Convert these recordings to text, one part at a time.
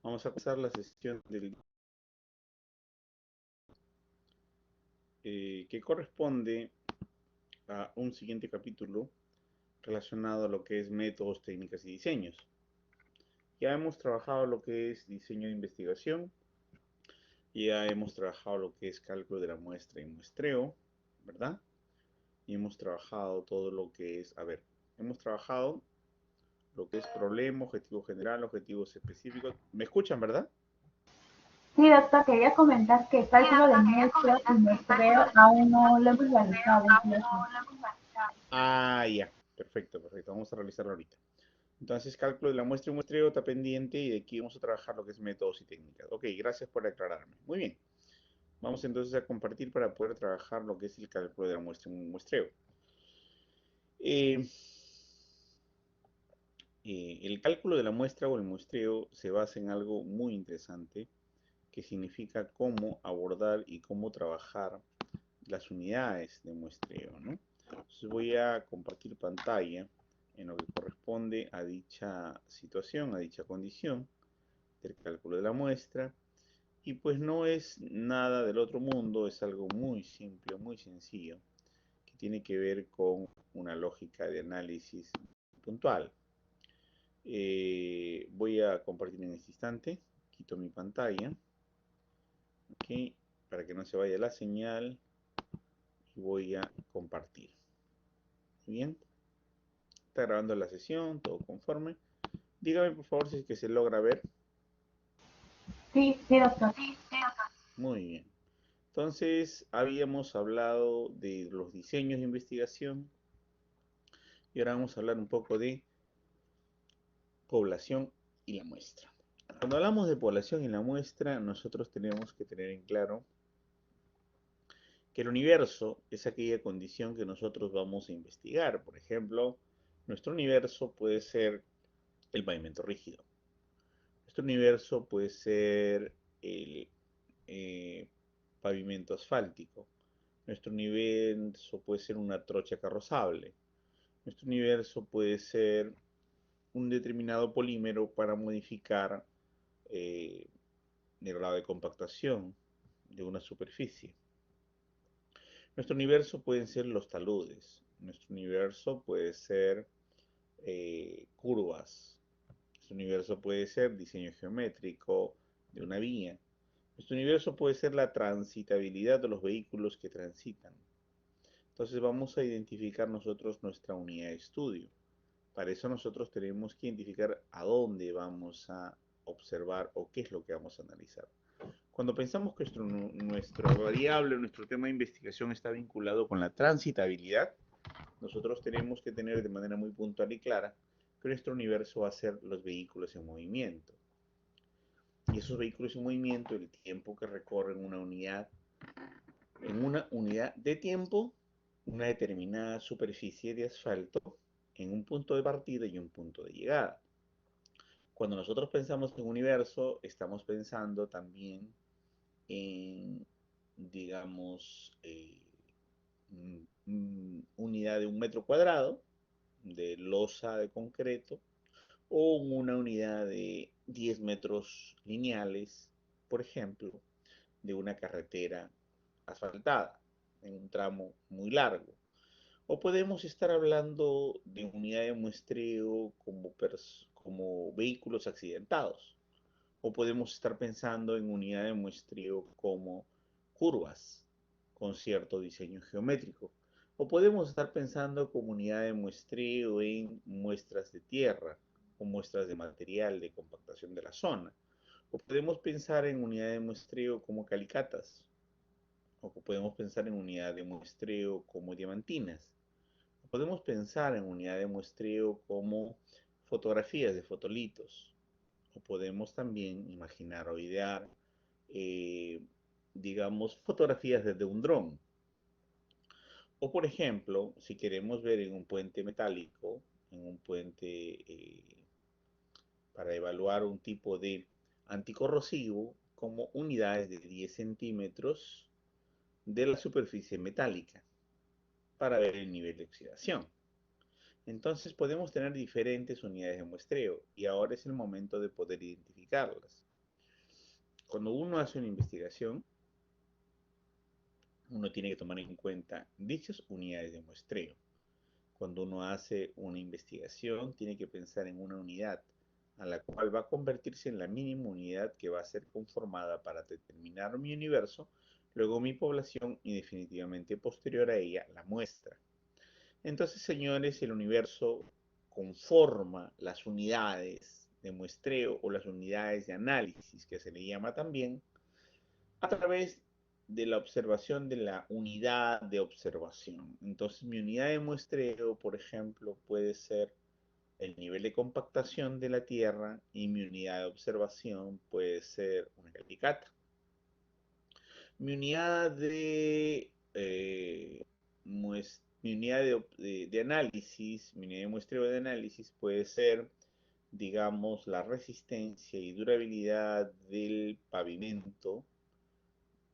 Vamos a pasar la sesión que corresponde a un siguiente capítulo relacionado a lo que es métodos, técnicas y diseños. Ya hemos trabajado lo que es diseño de investigación, ya hemos trabajado lo que es cálculo de la muestra y muestreo, ¿verdad? Y hemos trabajado todo lo que es, hemos trabajado lo que es problema, objetivo general, objetivos específicos. ¿Me escuchan, verdad? Sí, doctor, quería comentar que cálculo de muestras y muestreo aún no lo hemos realizado en clase. Ah, ya. Perfecto, perfecto. Vamos a realizarlo ahorita. Entonces, cálculo de la muestra y muestreo está pendiente y de aquí vamos a trabajar lo que es métodos y técnicas. Ok, gracias por aclararme. Muy bien. Vamos entonces a compartir para poder trabajar lo que es el cálculo de la muestra y muestreo. Eh, el cálculo de la muestra o el muestreo se basa en algo muy interesante que significa cómo abordar y cómo trabajar las unidades de muestreo, ¿no? Entonces voy a compartir pantalla en lo que corresponde a dicha situación, a dicha condición del cálculo de la muestra. Y pues no es nada del otro mundo, es algo muy simple, muy sencillo, que tiene que ver con una lógica de análisis puntual. Voy a compartir en este instante, quito mi pantalla, ¿ok? Para que no se vaya la señal y voy a compartir. Bien, está grabando la sesión, todo conforme. Dígame por favor si es que se logra ver. Sí, sí, doctor. Muy bien. Entonces, habíamos hablado de los diseños de investigación y ahora vamos a hablar un poco de población y la muestra. Cuando hablamos de población y la muestra, nosotros tenemos que tener en claro que el universo es aquella condición que nosotros vamos a investigar. Por ejemplo, nuestro universo puede ser el pavimento rígido. Nuestro universo puede ser el eh, pavimento asfáltico. Nuestro universo puede ser una trocha carrozable. Nuestro universo puede ser un determinado polímero para modificar eh, el grado de compactación de una superficie. Nuestro universo pueden ser los taludes. Nuestro universo puede ser curvas. Nuestro universo puede ser diseño geométrico de una vía. Nuestro universo puede ser la transitabilidad de los vehículos que transitan. Entonces vamos a identificar nosotros nuestra unidad de estudio. Para eso nosotros tenemos que identificar a dónde vamos a observar o qué es lo que vamos a analizar. Cuando pensamos que nuestra variable, nuestro tema de investigación está vinculado con la transitabilidad, nosotros tenemos que tener de manera muy puntual y clara que nuestro universo va a ser los vehículos en movimiento. Y esos vehículos en movimiento, el tiempo que recorren en una unidad de tiempo, una determinada superficie de asfalto en un punto de partida y un punto de llegada. Cuando nosotros pensamos en universo, estamos pensando también en, digamos, unidad de un metro cuadrado de losa de concreto o una unidad de 10 metros lineales, por ejemplo, de una carretera asfaltada en un tramo muy largo. O podemos estar hablando de unidad de muestreo como vehículos accidentados. O podemos estar pensando en unidad de muestreo como curvas con cierto diseño geométrico. O podemos estar pensando como unidad de muestreo en muestras de tierra o muestras de material de compactación de la zona. O podemos pensar en unidad de muestreo como calicatas. O podemos pensar en unidad de muestreo como diamantinas. O podemos pensar en unidad de muestreo como fotografías de fotolitos. O podemos también imaginar o idear, eh, digamos, fotografías desde un dron. O por ejemplo, si queremos ver en un puente metálico, en un puente para evaluar un tipo de anticorrosivo como unidades de 10 centímetros de la superficie metálica para ver el nivel de oxidación. Entonces podemos tener diferentes unidades de muestreo y ahora es el momento de poder identificarlas. Cuando uno hace una investigación, uno tiene que tomar en cuenta dichas unidades de muestreo. Cuando uno hace una investigación, tiene que pensar en una unidad a la cual va a convertirse en la mínima unidad que va a ser conformada para determinar mi universo, luego mi población y definitivamente posterior a ella la muestra. Entonces, señores, el universo conforma las unidades de muestreo o las unidades de análisis, que se le llama también, a través de la observación de la unidad de observación. Entonces, mi unidad de muestreo, por ejemplo, puede ser el nivel de compactación de la Tierra y mi unidad de observación puede ser una calicata. Mi unidad de mi unidad de análisis, mi unidad de muestreo de análisis puede ser, digamos, la resistencia y durabilidad del pavimento,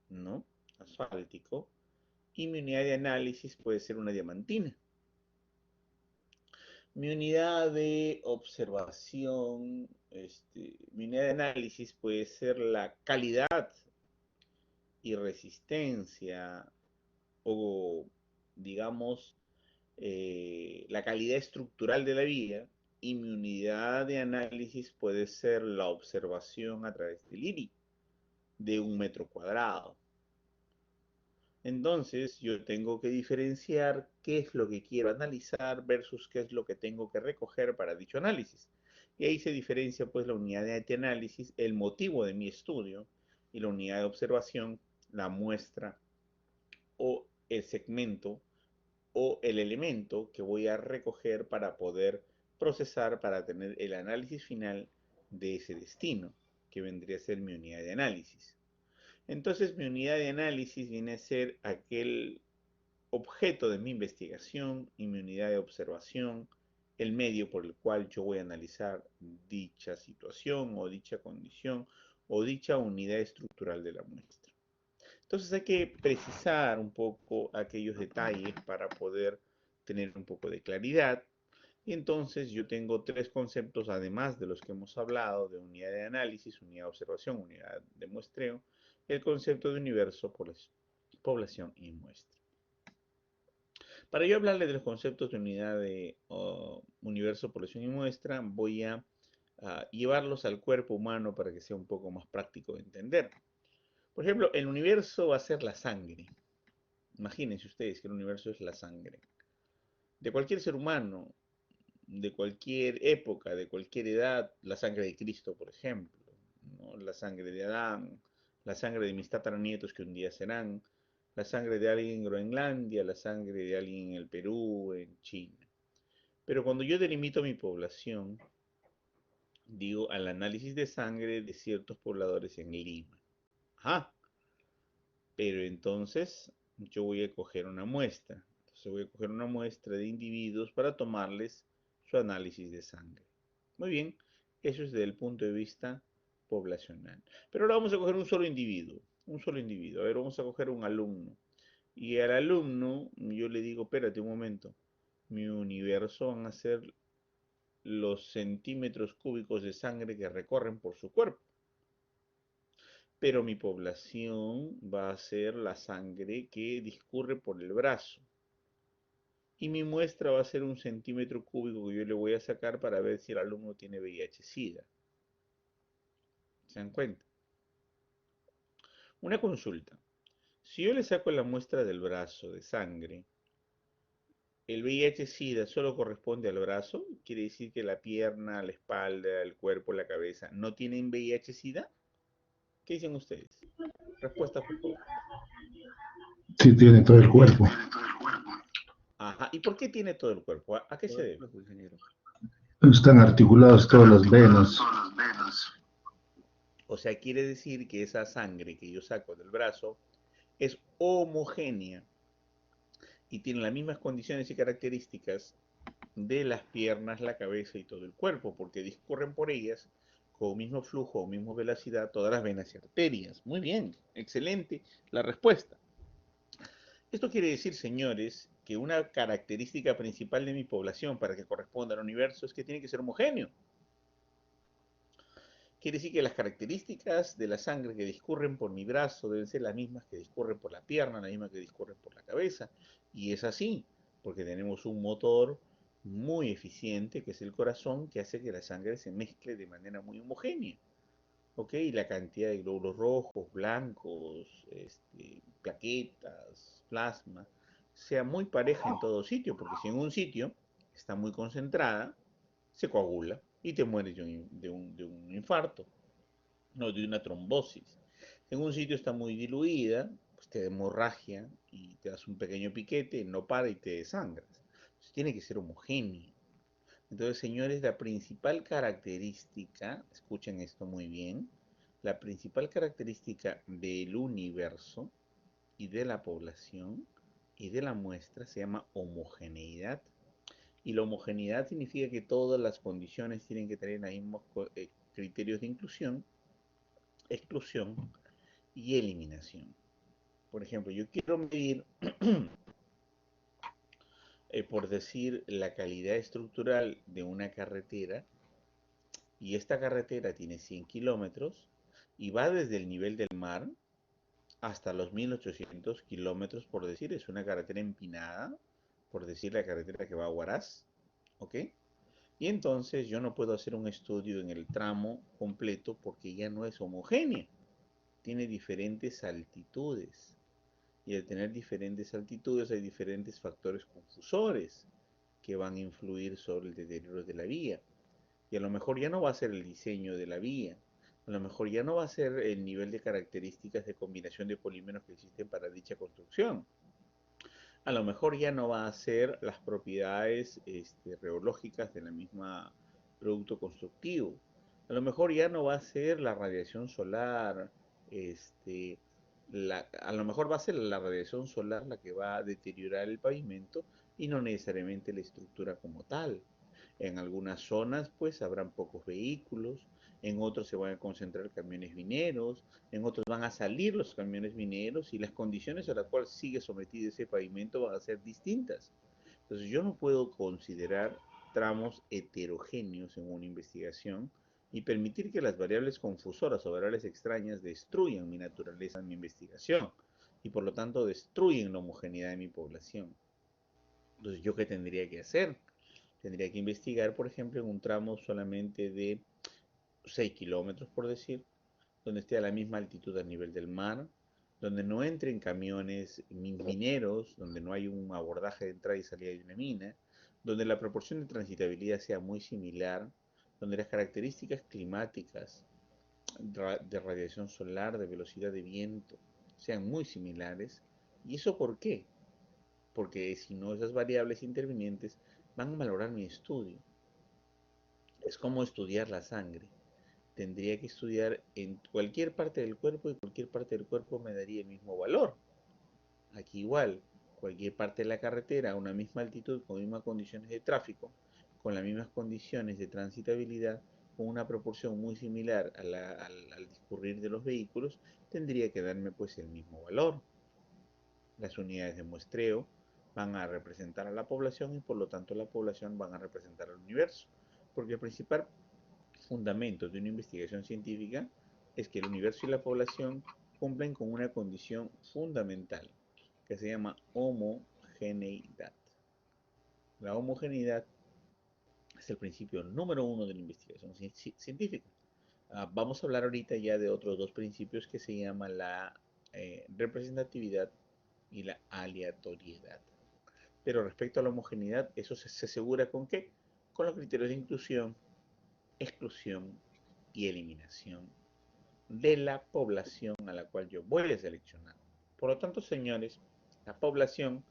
¿no? Asfáltico. Y mi unidad de análisis puede ser una diamantina. Mi unidad de observación, mi unidad de análisis puede ser la calidad y resistencia o, digamos, la calidad estructural de la vía, y mi unidad de análisis puede ser la observación a través del IRI de 1 metro cuadrado. Entonces yo tengo que diferenciar qué es lo que quiero analizar versus qué es lo que tengo que recoger para dicho análisis. Y ahí se diferencia pues la unidad de análisis, el motivo de mi estudio, y la unidad de observación, la muestra o el segmento o el elemento que voy a recoger para poder procesar, para tener el análisis final de ese destino, que vendría a ser mi unidad de análisis. Entonces mi unidad de análisis viene a ser aquel objeto de mi investigación, y mi unidad de observación, el medio por el cual yo voy a analizar dicha situación o dicha condición o dicha unidad estructural de la muestra. Entonces hay que precisar un poco aquellos detalles para poder tener un poco de claridad. Y entonces yo tengo tres conceptos, además de los que hemos hablado, de unidad de análisis, unidad de observación, unidad de muestreo, el concepto de universo, población y muestra. Para yo hablarle de los conceptos de unidad de universo, población y muestra, voy a llevarlos al cuerpo humano para que sea un poco más práctico de entender. Por ejemplo, el universo va a ser la sangre. Imagínense ustedes que el universo es la sangre. De cualquier ser humano, de cualquier época, de cualquier edad, la sangre de Cristo, por ejemplo, ¿no? La sangre de Adán, la sangre de mis tataranietos que un día serán, la sangre de alguien en Groenlandia, la sangre de alguien en el Perú, en China. Pero cuando yo delimito mi población, digo al análisis de sangre de ciertos pobladores en Lima. Ajá, pero entonces yo voy a coger una muestra. Entonces voy a coger una muestra de individuos para tomarles su análisis de sangre. Muy bien, eso es desde el punto de vista poblacional. Pero ahora vamos a coger un solo individuo, un solo individuo. A ver, vamos a coger un alumno. Y al alumno yo le digo, espérate un momento, mi universo van a ser los centímetros cúbicos de sangre que recorren por su cuerpo. Pero mi población va a ser la sangre que discurre por el brazo. Y mi muestra va a ser 1 centímetro cúbico que yo le voy a sacar para ver si el alumno tiene VIH-Sida. ¿Se dan cuenta? Una consulta. Si yo le saco la muestra del brazo de sangre, ¿el VIH-Sida solo corresponde al brazo? ¿Quiere decir que la pierna, la espalda, el cuerpo, la cabeza no tienen VIH-Sida? ¿Qué dicen ustedes? Respuesta, por favor. Sí, tiene todo el cuerpo. Ajá. ¿Y por qué tiene todo el cuerpo? ¿A qué se debe? Están articuladas todas las venas. O sea, quiere decir que esa sangre que yo saco del brazo es homogénea y tiene las mismas condiciones y características de las piernas, la cabeza y todo el cuerpo, porque discurren por ellas con el mismo flujo o misma velocidad todas las venas y arterias. Muy bien, excelente la respuesta. Esto quiere decir, señores, que una característica principal de mi población para que corresponda al universo es que tiene que ser homogéneo. Quiere decir que las características de la sangre que discurren por mi brazo deben ser las mismas que discurren por la pierna, las mismas que discurren por la cabeza. Y es así, porque tenemos un motor muy eficiente, que es el corazón, que hace que la sangre se mezcle de manera muy homogénea. ¿Ok? Y la cantidad de glóbulos rojos, blancos, plaquetas, plasma, sea muy pareja en todo sitio, porque si en un sitio está muy concentrada, se coagula y te mueres de un infarto, no de una trombosis. Si en un sitio está muy diluida, pues te da hemorragia y te das un pequeño piquete, no para y te desangras. Entonces, tiene que ser homogéneo. Entonces, señores, la principal característica, escuchen esto muy bien, la principal característica del universo y de la población y de la muestra se llama homogeneidad. Y la homogeneidad significa que todas las condiciones tienen que tener los mismos criterios de inclusión, exclusión y eliminación. Por ejemplo, yo quiero medir, por decir, la calidad estructural de una carretera, y esta carretera tiene 100 kilómetros y va desde el nivel del mar hasta los 1800 kilómetros, por decir, es una carretera empinada, por decir la carretera que va a Huaraz, ¿ok? Y entonces yo no puedo hacer un estudio en el tramo completo porque ya no es homogénea, tiene diferentes altitudes. Y al tener diferentes altitudes hay diferentes factores confusores que van a influir sobre el deterioro de la vía. Y a lo mejor ya no va a ser el diseño de la vía, a lo mejor ya no va a ser el nivel de características de combinación de polímeros que existen para dicha construcción. A lo mejor ya no va a ser las propiedades reológicas de la misma producto constructivo. A lo mejor ya no va a ser la radiación solar, a lo mejor va a ser la radiación solar la que va a deteriorar el pavimento y no necesariamente la estructura como tal. En algunas zonas pues habrán pocos vehículos, en otros se van a concentrar camiones mineros, en otros van a salir los camiones mineros y las condiciones a las cuales sigue sometido ese pavimento van a ser distintas. Entonces yo no puedo considerar tramos heterogéneos en una investigación y permitir que las variables confusoras o variables extrañas destruyan mi naturaleza en mi investigación y por lo tanto destruyen la homogeneidad de mi población. Entonces, ¿yo qué tendría que hacer? Tendría que investigar, por ejemplo, en un tramo solamente de 6 kilómetros, por decir, donde esté a la misma altitud a nivel del mar, donde no entren camiones mineros, donde no hay un abordaje de entrada y salida de una mina, donde la proporción de transitabilidad sea muy similar, donde las características climáticas de radiación solar, de velocidad de viento, sean muy similares. ¿Y eso por qué? Porque si no, esas variables intervinientes van a valorar mi estudio. Es como estudiar la sangre. Tendría que estudiar en cualquier parte del cuerpo y cualquier parte del cuerpo me daría el mismo valor. Aquí igual, cualquier parte de la carretera a una misma altitud, con mismas condiciones de tráfico, con las mismas condiciones de transitabilidad, con una proporción muy similar al discurrir de los vehículos, tendría que darme pues el mismo valor. Las unidades de muestreo van a representar a la población y por lo tanto la población van a representar al universo. Porque el principal fundamento de una investigación científica es que el universo y la población cumplen con una condición fundamental que se llama homogeneidad. La homogeneidad es el principio número uno de la investigación científica. Vamos a hablar ahorita ya de otros dos principios que se llaman la representatividad y la aleatoriedad. Pero respecto a la homogeneidad, eso se asegura con qué? Con los criterios de inclusión, exclusión y eliminación de la población a la cual yo voy a seleccionar. Por lo tanto, señores, la población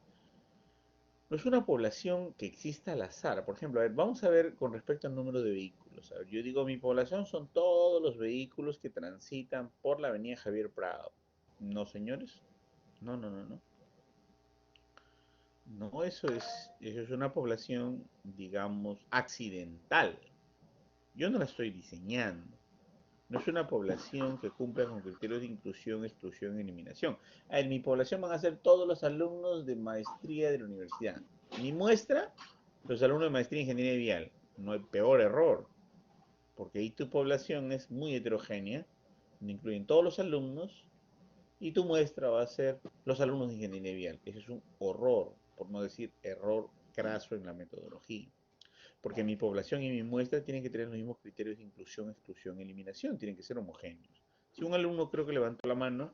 no es una población que exista al azar. Por ejemplo, a ver, vamos a ver con respecto al número de vehículos. A ver, yo digo, mi población son todos los vehículos que transitan por la avenida Javier Prado. No, señores. No, no, no, no. No, eso es una población, digamos, accidental. Yo no la estoy diseñando. No es una población que cumpla con criterios de inclusión, exclusión y eliminación. En mi población van a ser todos los alumnos de maestría de la universidad. Mi muestra, los alumnos de maestría en ingeniería vial. No hay peor error. porque ahí tu población es muy heterogénea, donde incluyen todos los alumnos, y tu muestra va a ser los alumnos de ingeniería vial. Eso es un horror, por no decir error craso en la metodología. Porque mi población y mi muestra tienen que tener los mismos criterios de inclusión, exclusión, eliminación, tienen que ser homogéneos. Si un alumno creo que levantó la mano,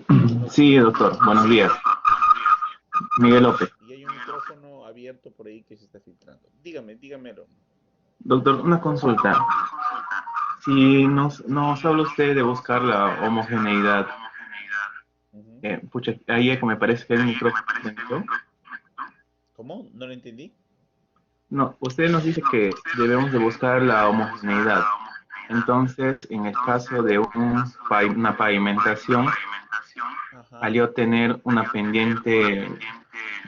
no Sí, sé, doctor. Buenos días. Miguel López. y hay un micrófono abierto por ahí que se está filtrando. Dígamelo. Doctor, una consulta. Si nos habla usted de buscar la homogeneidad, Ujú. pucha, ahí es que me parece que el micrófono se conectó. ¿Cómo? No lo entendí. No, usted nos dice que debemos de buscar la homogeneidad. Entonces, en el caso de una pavimentación, Ajá. al yo tener una pendiente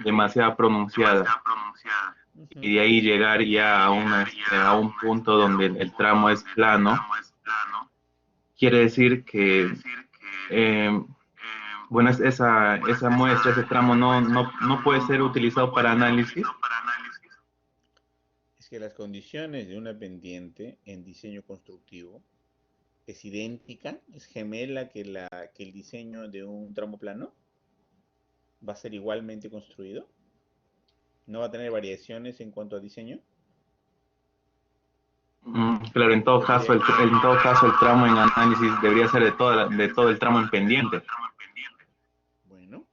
demasiado pronunciada y Ujú. de ahí llegar ya a un punto donde el tramo es plano, quiere decir que, eh, bueno, esa muestra, ese tramo no puede ser utilizado para análisis. Es que las condiciones de una pendiente en diseño constructivo es idéntica, es gemela que el diseño de un tramo plano, va a ser igualmente construido, no va a tener variaciones en cuanto a diseño. Claro, en todo caso, en todo caso, el tramo en análisis debería ser de todo el tramo en pendiente. Bueno,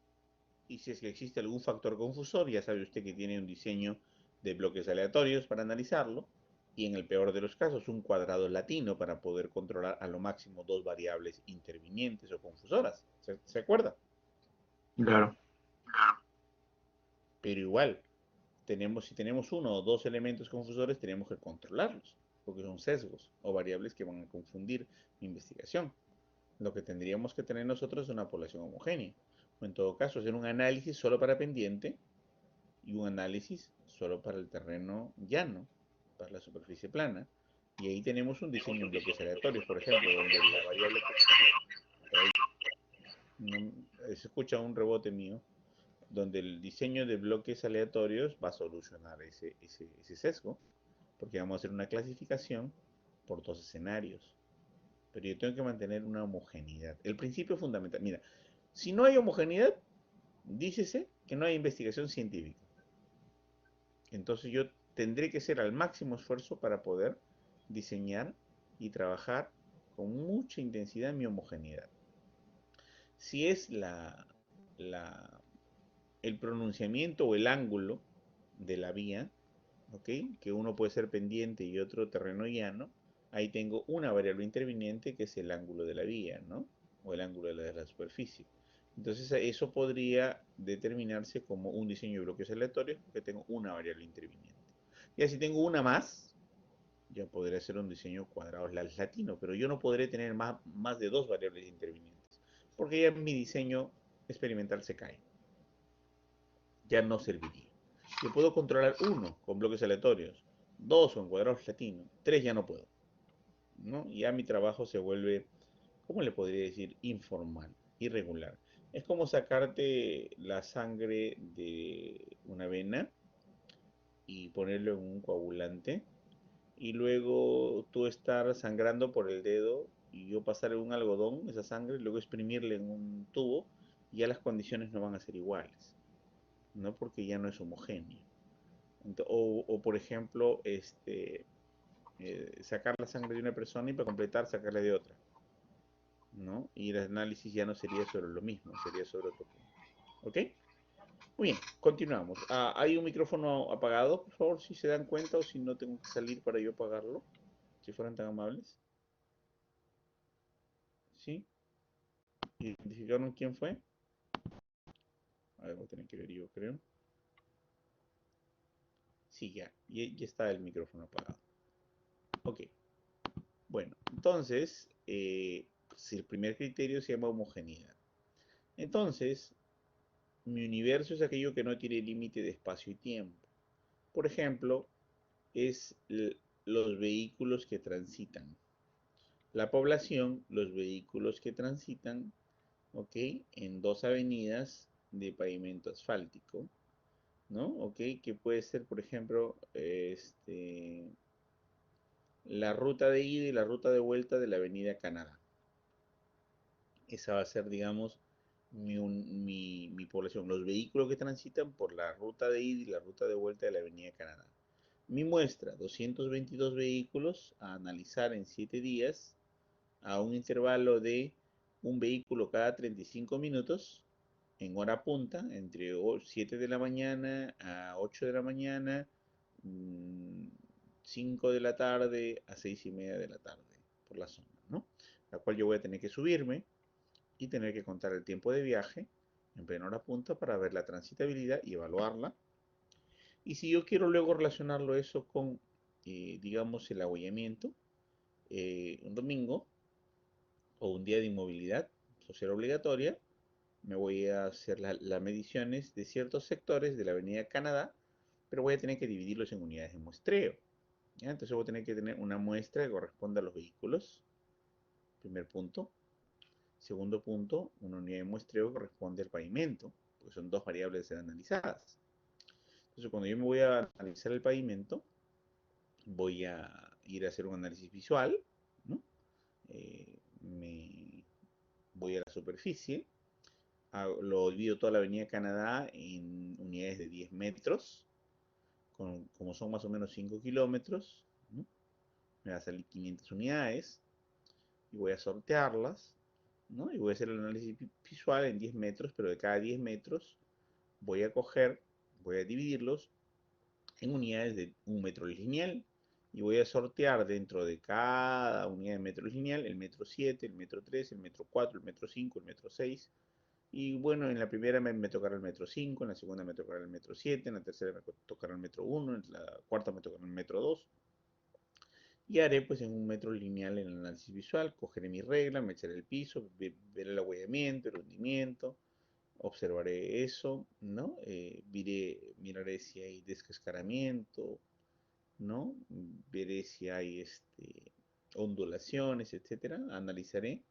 y si es que existe algún factor confusor, ya sabe usted que tiene un diseño de bloques aleatorios para analizarlo, y en el peor de los casos un cuadrado latino para poder controlar a lo máximo dos variables intervinientes o confusoras. ¿Se acuerda? Claro, Pero igual, si tenemos uno o dos elementos confusores, tenemos que controlarlos, porque son sesgos o variables que van a confundir mi investigación. Lo que tendríamos que tener nosotros es una población homogénea. O en todo caso, hacer un análisis solo para pendiente y un análisis solo para el terreno llano, para la superficie plana. Y ahí tenemos un diseño en bloques aleatorios, por ejemplo, donde la variable que... Ahí, no, se escucha un rebote mío, donde el diseño de bloques aleatorios va a solucionar ese sesgo, porque vamos a hacer una clasificación por dos escenarios. Pero yo tengo que mantener una homogeneidad. El principio fundamental, mira, si no hay homogeneidad, dícese que no hay investigación científica. Entonces yo tendré que hacer al máximo esfuerzo para poder diseñar y trabajar con mucha intensidad mi homogeneidad. Si es la, el pronunciamiento o el ángulo de la vía, ¿ok? Que uno puede ser pendiente y otro terreno llano, ahí tengo una variable interviniente que es el ángulo de la vía, ¿no? O el ángulo de la superficie. Entonces eso podría determinarse como un diseño de bloques aleatorios porque tengo una variable interviniente. Y así tengo una más, ya podría ser un diseño cuadrado latino, pero yo no podré tener más de dos variables intervinientes, porque ya mi diseño experimental se cae, ya no serviría. Yo puedo controlar uno con bloques aleatorios, dos con cuadrados latinos, tres ya no puedo, ¿no? Ya mi trabajo se vuelve, ¿cómo le podría decir? Informal, irregular. Es como sacarte la sangre de una vena y ponerlo en un coagulante y luego tú estar sangrando por el dedo y yo pasar en un algodón esa sangre, luego exprimirle en un tubo y ya las condiciones no van a ser iguales, ¿no? Porque ya no es homogéneo. Por ejemplo, sacar la sangre de una persona y para completar sacarla de otra, ¿no? Y el análisis ya no sería sobre lo mismo, sería sobre otro punto. ¿Ok? Muy bien, continuamos. Hay un micrófono apagado, por favor, si se dan cuenta o si no tengo que salir para yo apagarlo, si fueran tan amables. ¿Sí? ¿Identificaron quién fue? A ver, voy a tener que ver yo, creo. Sí, ya está el micrófono apagado. Ok, bueno, entonces, si el primer criterio se llama homogeneidad. Entonces, mi universo es aquello que no tiene límite de espacio y tiempo. Por ejemplo, es los vehículos que transitan. La población, los vehículos que transitan, ¿ok? En dos avenidas de pavimento asfáltico, ¿no? ¿Ok? Que puede ser, por ejemplo, la ruta de ida y la ruta de vuelta de la Avenida Canadá. Esa va a ser, digamos, mi población, los vehículos que transitan por la ruta de ida y la ruta de vuelta de la Avenida Canadá. Mi muestra, 222 vehículos a analizar en 7 días a un intervalo de un vehículo cada 35 minutos en hora punta, entre 7 de la mañana a 8 de la mañana, 5 de la tarde a 6 y media de la tarde, por la zona, ¿no? La cual yo voy a tener que subirme y tener que contar el tiempo de viaje en plena hora punta para ver la transitabilidad y evaluarla. Y si yo quiero luego relacionarlo eso con, digamos, el abollamiento, un domingo o un día de inmovilidad social obligatoria, me voy a hacer las mediciones de ciertos sectores de la Avenida Canadá, pero voy a tener que dividirlos en unidades de muestreo. ¿Ya? Entonces voy a tener que tener una muestra que corresponda a los vehículos, primer punto. Segundo punto, una unidad de muestreo que corresponde al pavimento, porque son dos variables a ser analizadas. Entonces cuando yo me voy a analizar el pavimento, voy a ir a hacer un análisis visual, ¿no? Me voy a la superficie, lo divido toda la Avenida Canadá en unidades de 10 metros, como son más o menos 5 kilómetros, ¿no? Me va a salir 500 unidades y voy a sortearlas, ¿no? Y voy a hacer el análisis visual en 10 metros, pero de cada 10 metros voy a voy a dividirlos en unidades de un metro lineal y voy a sortear dentro de cada unidad de metro lineal el metro 7, el metro 3, el metro 4, el metro 5, el metro 6. Y bueno, en la primera me tocará el metro 5, en la segunda me tocará el metro 7, en la tercera me tocará el metro 1, en la cuarta me tocará el metro 2. Y haré pues en un metro lineal el análisis visual, cogeré mi regla, me echaré el piso, veré el abollamiento, el hundimiento, observaré eso, ¿no? Miraré si hay descascaramiento, ¿no? Veré si hay ondulaciones, etcétera. Analizaré,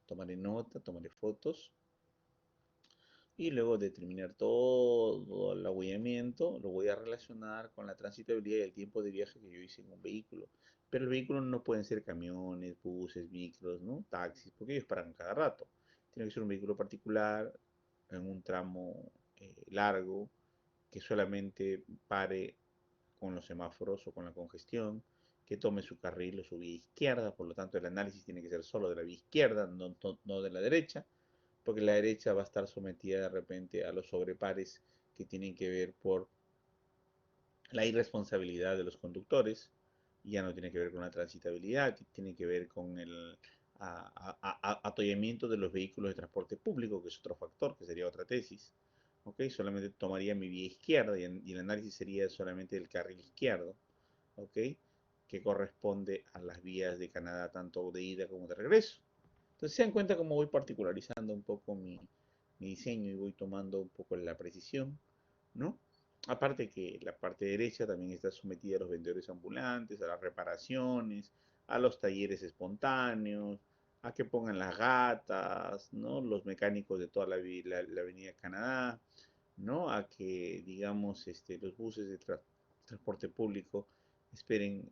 tomaré nota, tomaré fotos y luego de terminar todo el abollamiento, lo voy a relacionar con la transitabilidad y el tiempo de viaje que yo hice en un vehículo. Pero el vehículo no pueden ser camiones, buses, micros, ¿no? Taxis, porque ellos paran cada rato. Tiene que ser un vehículo particular en un tramo largo que solamente pare con los semáforos o con la congestión, que tome su carril o su vía izquierda, por lo tanto el análisis tiene que ser solo de la vía izquierda, no de la derecha, porque la derecha va a estar sometida de repente a los sobrepares que tienen que ver por la irresponsabilidad de los conductores, y ya no tiene que ver con la transitabilidad, tiene que ver con el atollamiento de los vehículos de transporte público, que es otro factor, que sería otra tesis. ¿Ok? Solamente tomaría mi vía izquierda y el análisis sería solamente del carril izquierdo, ¿ok? Que corresponde a las vías de Canadá, tanto de ida como de regreso. Entonces se dan cuenta cómo voy particularizando un poco mi diseño y voy tomando un poco la precisión, ¿no? Aparte que la parte derecha también está sometida a los vendedores ambulantes, a las reparaciones, a los talleres espontáneos, a que pongan las gatas, ¿no? Los mecánicos de toda la avenida Canadá, ¿no? A que, digamos, los buses de transporte público esperen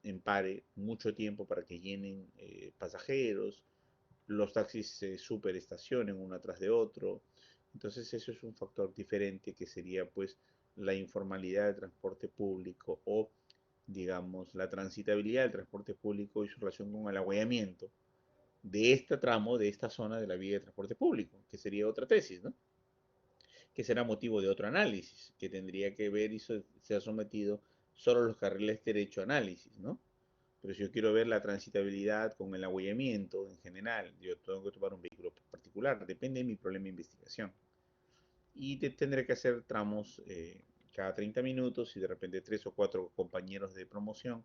en pare mucho tiempo para que llenen pasajeros, los taxis se superestacionen uno atrás de otro. Entonces eso es un factor diferente que sería pues la informalidad del transporte público o digamos la transitabilidad del transporte público y su relación con el agüeyamiento de este tramo, de esta zona de la vía de transporte público, que sería otra tesis, ¿no? Que será motivo de otro análisis, que tendría que ver y se ha sometido solo los carriles derecho análisis, ¿no? Pero si yo quiero ver la transitabilidad con el abollamiento en general, yo tengo que tomar un vehículo particular, depende de mi problema de investigación. Y tendré que hacer tramos cada 30 minutos y de repente 3 o 4 compañeros de promoción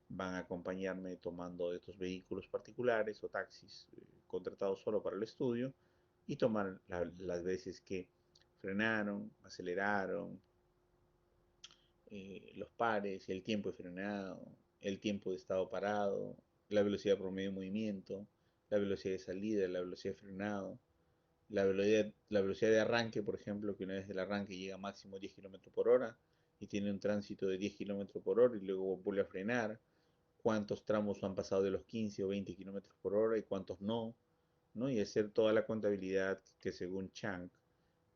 van a acompañarme tomando estos vehículos particulares o taxis contratados solo para el estudio y tomar las veces que frenaron, aceleraron, los pares, el tiempo de frenado, el tiempo de estado parado, la velocidad promedio de movimiento, la velocidad de salida, la velocidad de frenado, la velocidad de arranque, por ejemplo, que una vez del arranque llega a máximo 10 km por hora y tiene un tránsito de 10 km por hora y luego vuelve a frenar, cuántos tramos han pasado de los 15 o 20 kilómetros por hora y cuántos no, ¿no? Y hacer toda la contabilidad que según Chang,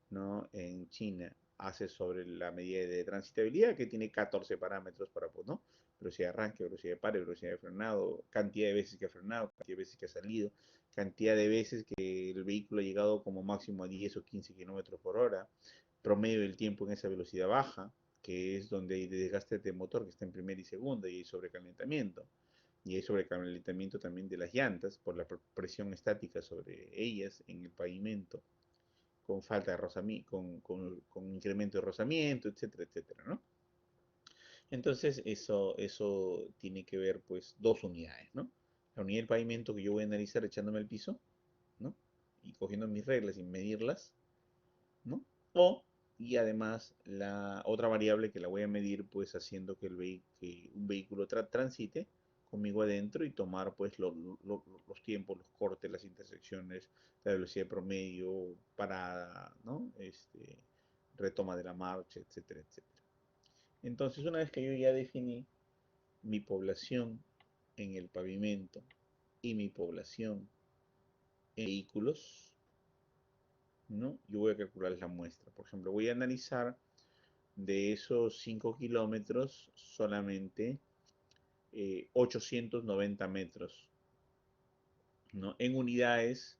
¿no? En China hace sobre la medida de transitabilidad que tiene 14 parámetros para, pues, ¿no? Velocidad de arranque, velocidad de pare, velocidad de frenado, cantidad de veces que ha frenado, cantidad de veces que ha salido, cantidad de veces que el vehículo ha llegado como máximo a 10 o 15 kilómetros por hora, promedio del tiempo en esa velocidad baja, que es donde hay desgaste de motor, que está en primera y segunda, y hay sobrecalentamiento. Y hay sobrecalentamiento también de las llantas por la presión estática sobre ellas en el pavimento, con falta de rozamiento, con incremento de rozamiento, etcétera, etcétera, ¿no? Entonces, eso tiene que ver, pues, dos unidades, ¿no? La unidad del pavimento que yo voy a analizar echándome al piso, ¿no? Y cogiendo mis reglas y medirlas, ¿no? O, y además, la otra variable que la voy a medir, pues, haciendo que, que un vehículo transite conmigo adentro y tomar, pues, los tiempos, los cortes, las intersecciones, la velocidad promedio, parada, ¿no? Retoma de la marcha, etcétera, etcétera. Entonces, una vez que yo ya definí mi población en el pavimento y mi población en vehículos, ¿no? Yo voy a calcular la muestra. Por ejemplo, voy a analizar de esos 5 kilómetros solamente 890 metros, ¿no? En unidades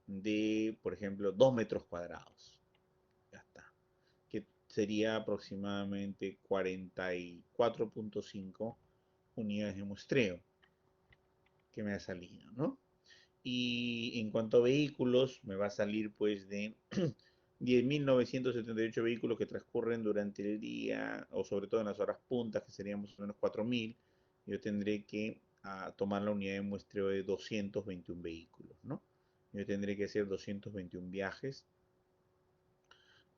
de, por ejemplo, 2 metros cuadrados. Ya está. Que sería aproximadamente 44.5 unidades de muestreo que me ha salido, ¿no? Y en cuanto a vehículos, me va a salir pues de 10.978 vehículos que transcurren durante el día, o sobre todo en las horas puntas, que serían más o menos 4.000. Yo tendré que tomar la unidad de muestreo de 221 vehículos, ¿no? Yo tendré que hacer 221 viajes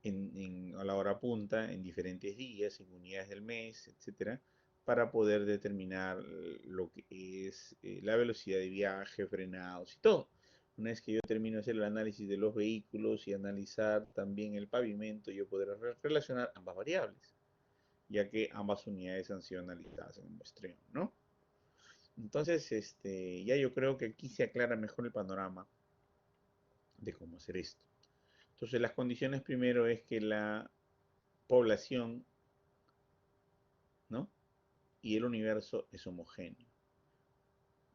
a la hora punta en diferentes días, en unidades del mes, etcétera, para poder determinar lo que es la velocidad de viaje, frenados y todo. Una vez que yo termino de hacer el análisis de los vehículos y analizar también el pavimento, yo podré relacionar ambas variables, ya que ambas unidades han sido analizadas en el muestreo, ¿no? Entonces, ya yo creo que aquí se aclara mejor el panorama de cómo hacer esto. Entonces, las condiciones primero es que la población, ¿no? Y el universo es homogéneo.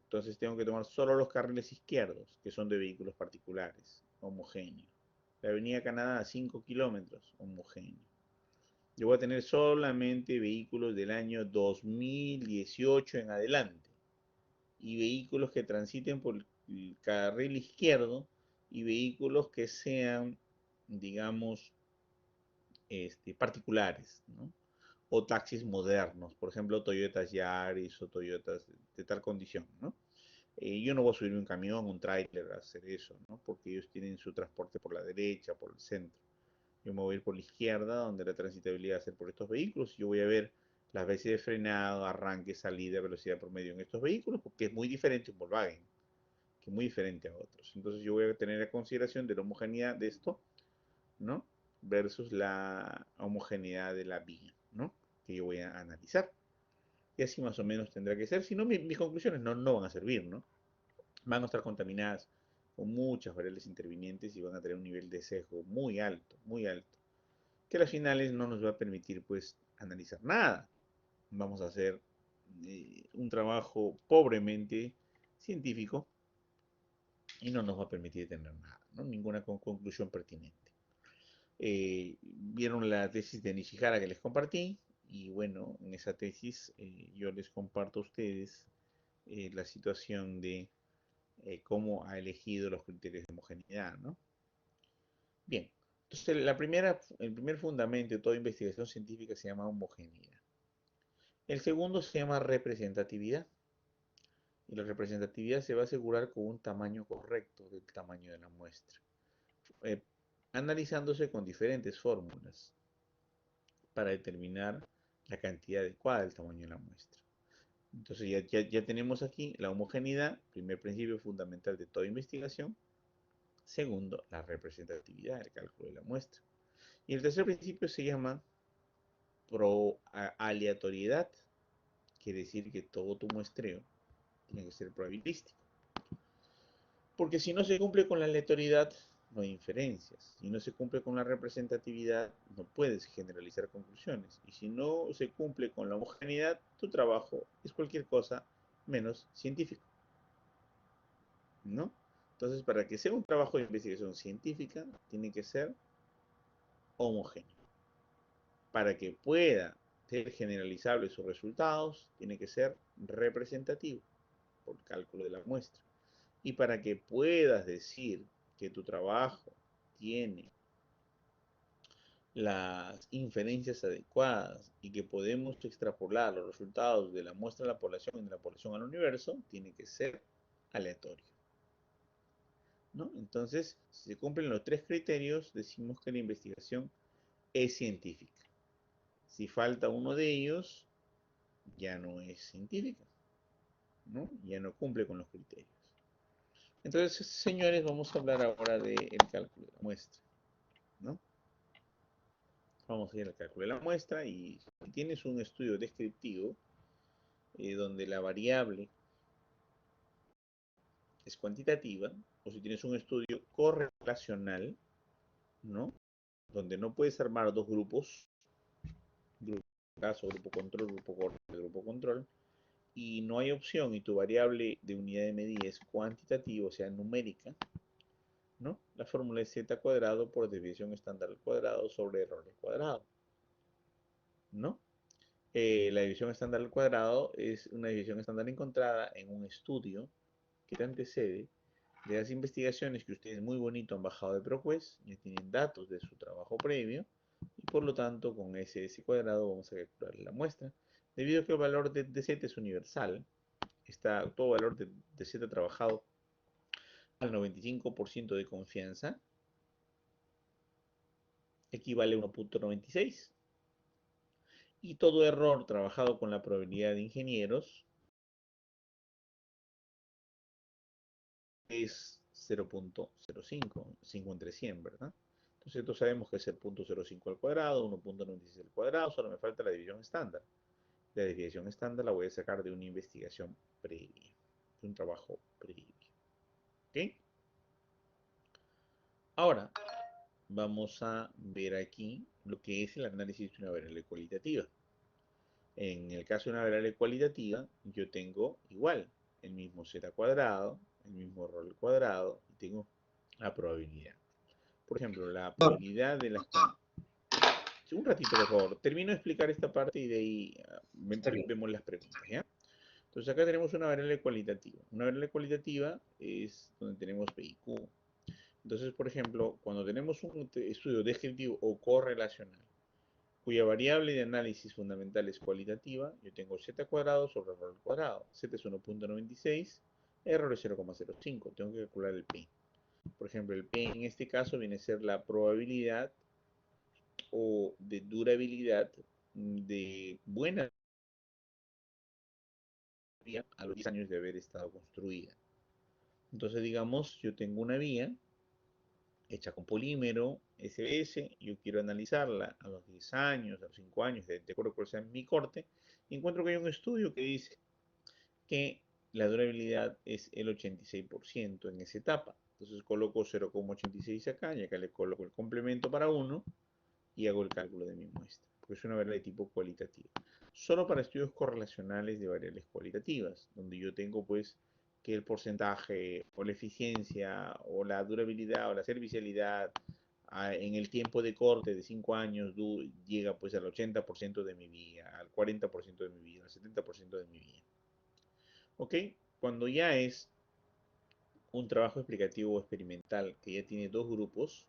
Entonces tengo que tomar solo los carriles izquierdos, que son de vehículos particulares, homogéneo. La avenida Canadá, 5 kilómetros, homogéneo. Yo voy a tener solamente vehículos del año 2018 en adelante. Y vehículos que transiten por el carril izquierdo y vehículos que sean, digamos, particulares, ¿no? O taxis modernos, por ejemplo, Toyotas Yaris o Toyotas de tal condición, ¿no? Yo no voy a subir un camión, un tráiler a hacer eso, ¿no? Porque ellos tienen su transporte por la derecha, por el centro. Yo me voy a ir por la izquierda, donde la transitabilidad va a ser por estos vehículos. Yo voy a ver las veces de frenado, arranque, salida, velocidad promedio en estos vehículos, porque es muy diferente un Volkswagen, que es muy diferente a otros. Entonces yo voy a tener en consideración de la homogeneidad de esto, ¿no? Versus la homogeneidad de la vía, ¿no? Que yo voy a analizar. Y así más o menos tendrá que ser. Si no, mis conclusiones no van a servir, ¿no? Van a estar contaminadas con muchas variables intervinientes y van a tener un nivel de sesgo muy alto, que a las finales no nos va a permitir pues analizar nada. Vamos a hacer un trabajo pobremente científico y no nos va a permitir tener nada, ¿no? Ninguna conclusión pertinente. Vieron la tesis de Nishihara que les compartí y bueno, en esa tesis yo les comparto a ustedes la situación de cómo ha elegido los criterios de homogeneidad, ¿no? Bien, entonces el primer fundamento de toda investigación científica se llama homogeneidad. El segundo se llama representatividad. Y la representatividad se va a asegurar con un tamaño correcto del tamaño de la muestra, eh, analizándose con diferentes fórmulas para determinar la cantidad adecuada del tamaño de la muestra. Entonces ya tenemos aquí la homogeneidad, primer principio fundamental de toda investigación. Segundo, la representatividad, el cálculo de la muestra. Y el tercer principio se llama aleatoriedad, quiere decir que todo tu muestreo tiene que ser probabilístico. Porque si no se cumple con la aleatoriedad, no hay inferencias. Si no se cumple con la representatividad, no puedes generalizar conclusiones. Y si no se cumple con la homogeneidad, tu trabajo es cualquier cosa menos científico, ¿no? Entonces, para que sea un trabajo de investigación científica, tiene que ser homogéneo. Para que pueda ser generalizable sus resultados, tiene que ser representativo por cálculo de la muestra. Y para que puedas decir que tu trabajo tiene las inferencias adecuadas y que podemos extrapolar los resultados de la muestra a la población y de la población al universo, tiene que ser aleatorio, ¿no? Entonces, si se cumplen los tres criterios, decimos que la investigación es científica. Si falta uno de ellos, ya no es científica, ¿no? Ya no cumple con los criterios. Entonces, señores, vamos a hablar ahora del cálculo de la muestra, ¿no? Vamos a ir al cálculo de la muestra y si tienes un estudio descriptivo donde la variable es cuantitativa, o si tienes un estudio correlacional, ¿no? Donde no puedes armar dos grupos, grupo caso, grupo control, grupo control, y no hay opción y tu variable de unidad de medida es cuantitativa, o sea, numérica, ¿no? La fórmula es z cuadrado por desviación estándar al cuadrado sobre error al cuadrado, ¿no? La división estándar al cuadrado es una división estándar encontrada en un estudio que te antecede de las investigaciones que ustedes muy bonito han bajado de ProQuest, ya tienen datos de su trabajo previo, y por lo tanto con ese cuadrado vamos a calcular la muestra. Debido a que el valor de z es universal, está todo valor de z trabajado al 95% de confianza, equivale a 1.96. Y todo error trabajado con la probabilidad de ingenieros es 0.05, 5 entre 100, ¿verdad? Entonces, nosotros sabemos que es el 0.05 al cuadrado, 1.96 al cuadrado, solo me falta la división estándar. La desviación estándar la voy a sacar de una investigación previa, de un trabajo previo. ¿Ok? Ahora, vamos a ver aquí lo que es el análisis de una variable cualitativa. En el caso de una variable cualitativa, yo tengo igual el mismo z cuadrado, el mismo error al cuadrado, y tengo la probabilidad. Por ejemplo, la probabilidad de las... Un ratito, por favor. Termino de explicar esta parte y de ahí vemos las preguntas, ¿ya? Entonces acá tenemos una variable cualitativa. Una variable cualitativa es donde tenemos P y Q. Entonces, por ejemplo, cuando tenemos un estudio descriptivo o correlacional, cuya variable de análisis fundamental es cualitativa, yo tengo z cuadrado sobre error al cuadrado. Z es 1.96, error es 0.05. Tengo que calcular el P. Por ejemplo, el P en este caso viene a ser la probabilidad o de durabilidad de buena vía a los 10 años de haber estado construida. Entonces, digamos, yo tengo una vía hecha con polímero SBS, yo quiero analizarla a los 10 años, a los 5 años, de acuerdo con cuál sea mi corte, y encuentro que hay un estudio que dice que la durabilidad es el 86% en esa etapa. Entonces coloco 0,86 acá, y acá le coloco el complemento para 1 y hago el cálculo de mi muestra, porque es una variable de tipo cualitativo. Solo para estudios correlacionales de variables cualitativas, donde yo tengo pues que el porcentaje o la eficiencia o la durabilidad o la servicialidad en el tiempo de corte de 5 años llega pues al 80% de mi vida, al 40% de mi vida, al 70% de mi vida. ¿Ok? Cuando ya es un trabajo explicativo o experimental que ya tiene dos grupos,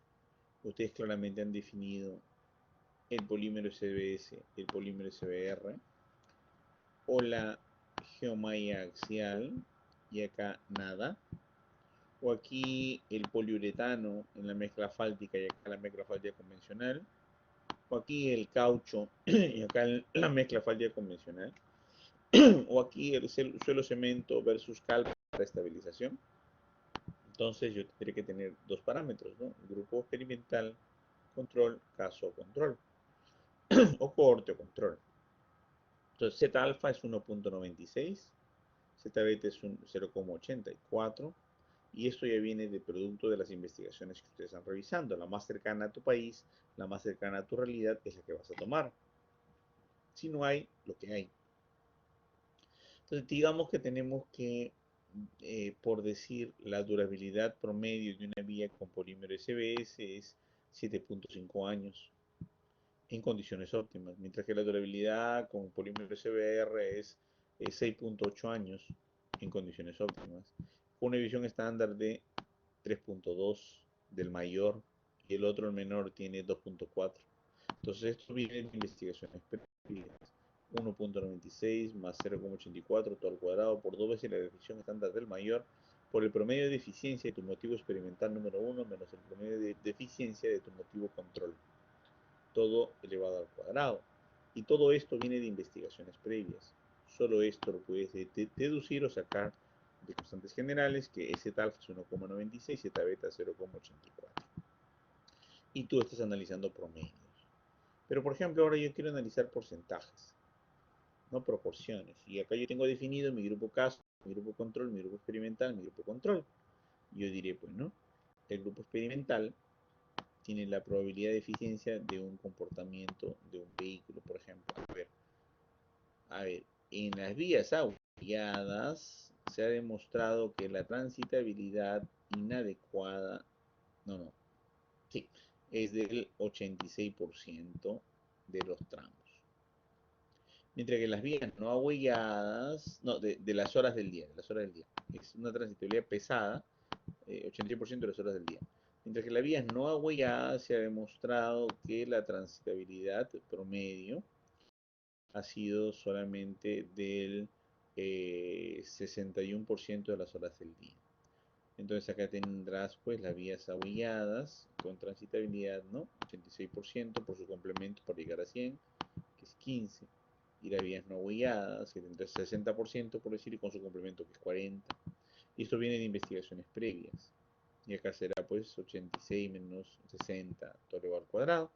ustedes claramente han definido el polímero SBS, el polímero SBR, o la geomalla axial, y acá nada, o aquí el poliuretano en la mezcla fáltica y acá la mezcla fáltica convencional, o aquí el caucho y acá la mezcla fáltica convencional, o aquí el suelo cemento versus cal para estabilización. Entonces yo tendré que tener dos parámetros, ¿no? Grupo experimental, control, caso control, o cohorte o control. Entonces, Z alfa es 1.96, Z beta es 0.84, y esto ya viene de producto de las investigaciones que ustedes están revisando. La más cercana a tu país, la más cercana a tu realidad es la que vas a tomar. Si no hay, lo que hay. Entonces, digamos que tenemos que, por decir, la durabilidad promedio de una vía con polímero SBS es 7.5 años en condiciones óptimas, mientras que la durabilidad con polímero SBR es 6.8 años en condiciones óptimas, con una visión estándar de 3.2 del mayor y el otro, el menor, tiene 2.4. Entonces, esto viene de investigaciones previas. 1.96 más 0.84 todo al cuadrado por 2 veces la definición estándar del mayor por el promedio de eficiencia de tu motivo experimental número 1 menos el promedio de eficiencia de tu motivo control, todo elevado al cuadrado. Y todo esto viene de investigaciones previas. Solo esto lo puedes deducir o sacar de constantes generales, que Z alfa es 1.96, Z beta 0.84. Y tú estás analizando promedios. Pero por ejemplo, ahora yo quiero analizar porcentajes, no proporciones. Y acá yo tengo definido mi grupo caso, mi grupo control, mi grupo experimental, mi grupo control. Yo diré, pues no, el grupo experimental tiene la probabilidad de eficiencia de un comportamiento de un vehículo, por ejemplo. A ver, en las vías ahuelladas se ha demostrado que la transitabilidad inadecuada, no, sí, es del 86% de los tramos. Mientras que las vías no ahuelladas, no, de las horas del día, es una transitabilidad pesada, 86% de las horas del día. Mientras que las vías no ahuelladas se ha demostrado que la transitabilidad promedio ha sido solamente del 61% de las horas del día. Entonces acá tendrás pues las vías ahuelladas con transitabilidad, ¿no? 86% por su complemento para llegar a 100, que es 15. Y las vías no ahuelladas, que tendrás 60% por decir, y con su complemento, que es 40. Y esto viene de investigaciones previas. Y acá será pues 86 menos 60 todo elevado al cuadrado.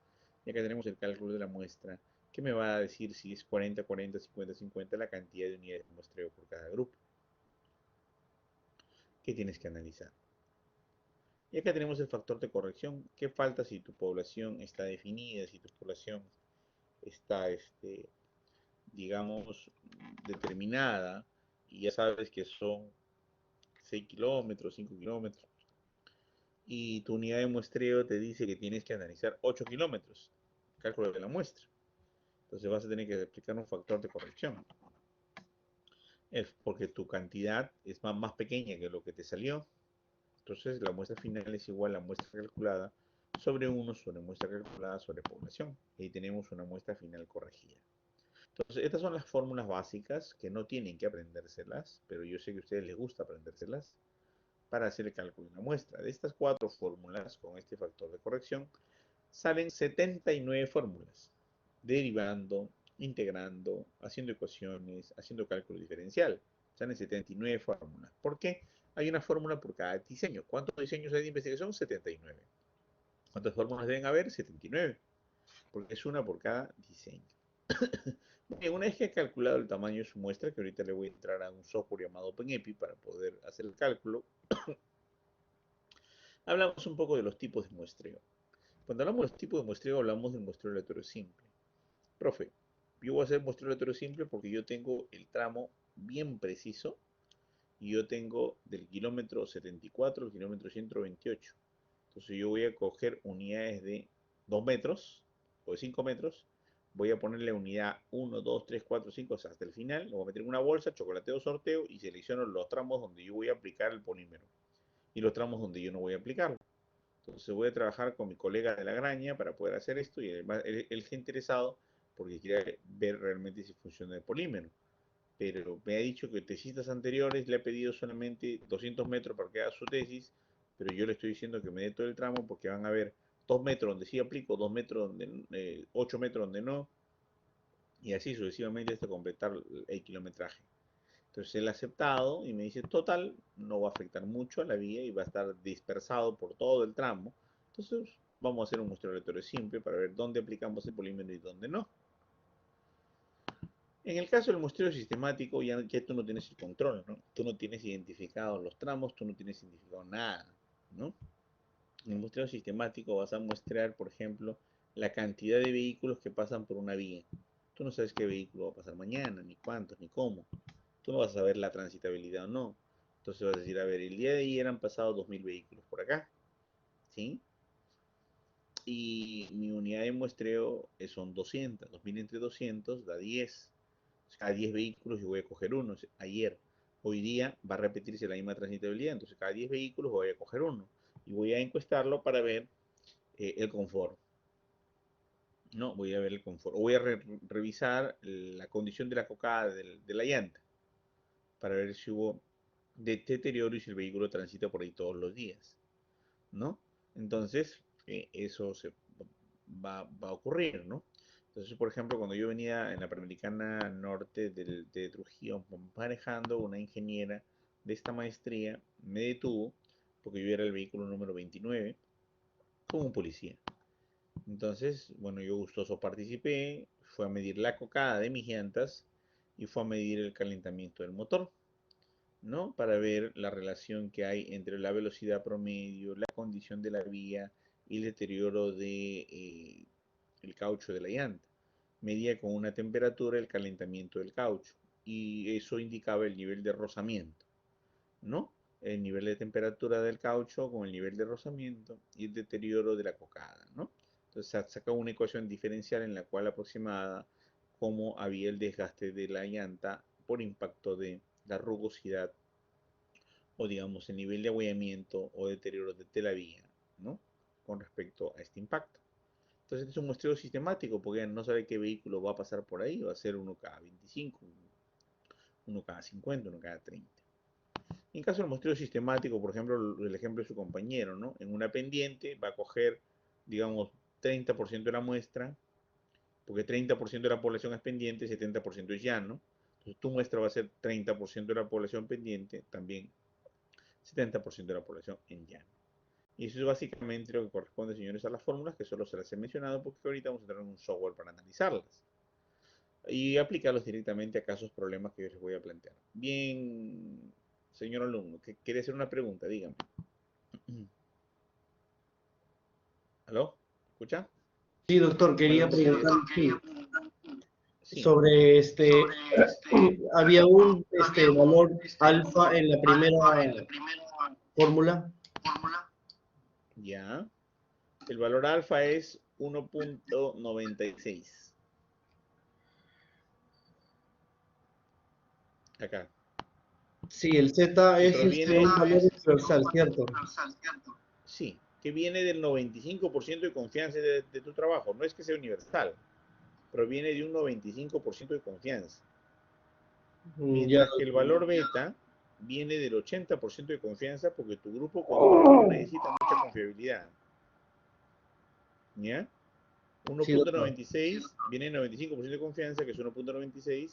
Y acá tenemos el cálculo de la muestra, que me va a decir si es 40, 40, 50, 50 la cantidad de unidades de muestreo por cada grupo. ¿Qué tienes que analizar? Y acá tenemos el factor de corrección. ¿Qué falta si tu población está definida, si tu población está, digamos, determinada, y ya sabes que son 6 kilómetros, 5 kilómetros, y tu unidad de muestreo te dice que tienes que analizar 8 kilómetros, cálculo de la muestra. Entonces vas a tener que aplicar un factor de corrección. Es porque tu cantidad es más pequeña que lo que te salió. Entonces la muestra final es igual a la muestra calculada sobre 1 sobre muestra calculada sobre población. Y ahí tenemos una muestra final corregida. Entonces, estas son las fórmulas básicas que no tienen que aprendérselas, pero yo sé que a ustedes les gusta aprendérselas para hacer el cálculo de una muestra. De estas 4 fórmulas, con este factor de corrección, salen 79 fórmulas, derivando, integrando, haciendo ecuaciones, haciendo cálculo diferencial. Salen 79 fórmulas. ¿Por qué? Hay una fórmula por cada diseño. ¿Cuántos diseños hay de investigación? 79. ¿Cuántas fórmulas deben haber? 79. Porque es una por cada diseño. Bien, una vez que he calculado el tamaño de su muestra, que ahorita le voy a entrar a un software llamado OpenEpi para poder hacer el cálculo, hablamos un poco de los tipos de muestreo. Cuando hablamos de los tipos de muestreo, hablamos del muestreo aleatorio simple. Profe, yo voy a hacer muestreo aleatorio simple porque yo tengo el tramo bien preciso y yo tengo del kilómetro 74 al kilómetro 128. Entonces yo voy a coger unidades de 2 metros o de 5 metros, voy a ponerle unidad 1, 2, 3, 4, 5, o sea, hasta el final, lo voy a meter en una bolsa, chocolateo, sorteo y selecciono los tramos donde yo voy a aplicar el polímero y los tramos donde yo no voy a aplicarlo. Entonces voy a trabajar con mi colega de la graña para poder hacer esto y además él está interesado porque quiere ver realmente si funciona el polímero. Pero me ha dicho que tesistas anteriores le ha pedido solamente 200 metros para que haga su tesis, pero yo le estoy diciendo que me dé todo el tramo porque van a ver 2 metros donde sí aplico, 2 metros donde, 8 metros donde no, y así sucesivamente hasta completar el kilometraje. Entonces él ha aceptado y me dice, total, no va a afectar mucho a la vía y va a estar dispersado por todo el tramo. Entonces vamos a hacer un muestreo aleatorio simple para ver dónde aplicamos el polímero y dónde no. En el caso del muestreo sistemático, ya tú no tienes el control, ¿no? Tú no tienes identificados los tramos, tú no tienes identificado nada, ¿no? En el muestreo sistemático vas a muestrear, por ejemplo, la cantidad de vehículos que pasan por una vía. Tú no sabes qué vehículo va a pasar mañana, ni cuántos, ni cómo. Tú no vas a saber la transitabilidad o no. Entonces vas a decir, a ver, el día de ayer han pasado 2000 vehículos por acá, ¿sí? Y mi unidad de muestreo son 200. 2000 entre 200 da 10. Cada 10 vehículos yo voy a coger uno. Ayer, hoy día va a repetirse la misma transitabilidad. Entonces cada 10 vehículos voy a coger uno. Y voy a encuestarlo para ver el confort. No, voy a ver el confort. O voy a revisar la condición de la cocada de la llanta. Para ver si hubo deterioro y si el vehículo transita por ahí todos los días. ¿No? Entonces, eso va a ocurrir, ¿no? Entonces, por ejemplo, cuando yo venía en la Panamericana Norte de Trujillo manejando, una ingeniera de esta maestría me detuvo porque yo era el vehículo número 29 con un policía. Entonces, bueno, yo gustoso participé, fue a medir la cocada de mis llantas y fue a medir el calentamiento del motor, ¿no? Para ver la relación que hay entre la velocidad promedio, la condición de la vía y el deterioro de el caucho de la llanta. Medía con una temperatura el calentamiento del caucho y eso indicaba el nivel de rozamiento, ¿no? El nivel de temperatura del caucho con el nivel de rozamiento y el deterioro de la cocada, ¿no? Entonces saca una ecuación diferencial en la cual aproximada cómo había el desgaste de la llanta por impacto de la rugosidad o digamos el nivel de abollamiento o deterioro de la vía, ¿no? Con respecto a este impacto. Entonces es un muestreo sistemático porque no sabe qué vehículo va a pasar por ahí, va a ser uno cada 25, uno cada 50, uno cada 30. En caso del muestreo sistemático, por ejemplo, el ejemplo de su compañero, ¿no? En una pendiente va a coger, digamos, 30% de la muestra, porque 30% de la población es pendiente, 70% es llano. Entonces tu muestra va a ser 30% de la población pendiente, también 70% de la población en llano. Y eso es básicamente lo que corresponde, señores, a las fórmulas, que solo se las he mencionado porque ahorita vamos a tener un software para analizarlas y aplicarlos directamente a casos, problemas que yo les voy a plantear. Bien, señor alumno, que quiere hacer una pregunta, dígame. ¿Aló? ¿Escucha? Sí, doctor, Bueno, quería preguntar sí. sobre había un valor alfa en la primera fórmula. Ya. El valor alfa es 1.96. Acá. Sí, el Z Que es proviene, un valor universal, ¿cierto? sí, que viene del 95% de confianza de tu trabajo. No es que sea universal, proviene de un 95% de confianza. Ya, Mientras que el valor beta viene del 80% de confianza porque tu grupo control necesita mucha confiabilidad. ¿Ya? sí, doctor. 1.96 viene del 95% de confianza, que es 1.96,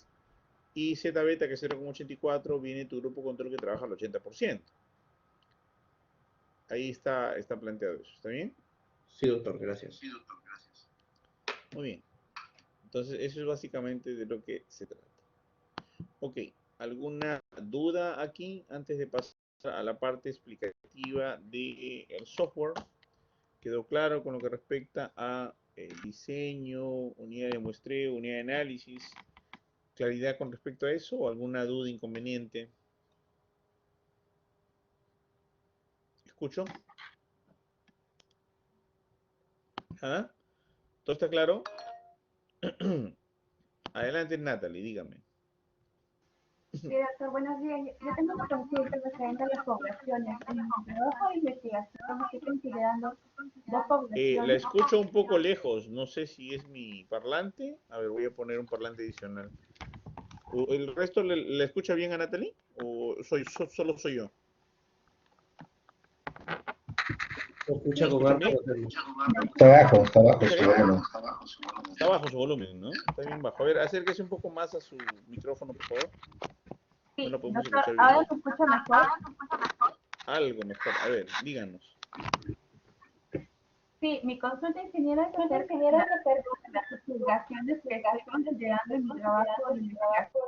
y Z beta, que es 0.84, viene tu grupo control que trabaja al 80%. Ahí está planteado eso. ¿Está bien? Sí, doctor, gracias. Muy bien. Entonces, eso es básicamente de lo que se trata. Ok, ¿alguna duda aquí antes de pasar a la parte explicativa del software? ¿Quedó claro con lo que respecta a diseño, unidad de muestreo, unidad de análisis? ¿Claridad con respecto a eso o alguna duda, inconveniente? ¿Escucho? ¿Ah? ¿Todo está claro? Adelante, Natalie, dígame. Sí, doctor, buenos días. Yo tengo una consulta referente a las poblaciones. En mi trabajo de investigación estoy considerando dos La poblaciones. escucho un poco lejos, no sé si es mi parlante. A ver, voy a poner un parlante adicional. ¿El resto le escucha bien a Natalie? ¿O solo soy yo? Se escucha Sí, con ¿Escuchan harto bien? batería. Está bajo ¿Escucha su bien? volumen. Está bajo su volumen, ¿no? Está bien bajo. A ver, acérquese un poco más a su micrófono, por favor. No sí, la podemos doctor, escuchar bien. ¿ahora se escucha mejor? Algo mejor. A ver, díganos. Sí, mi consulta ingeniera es acerca de las divulgaciones que estoy considerando en mi trabajo de investigación.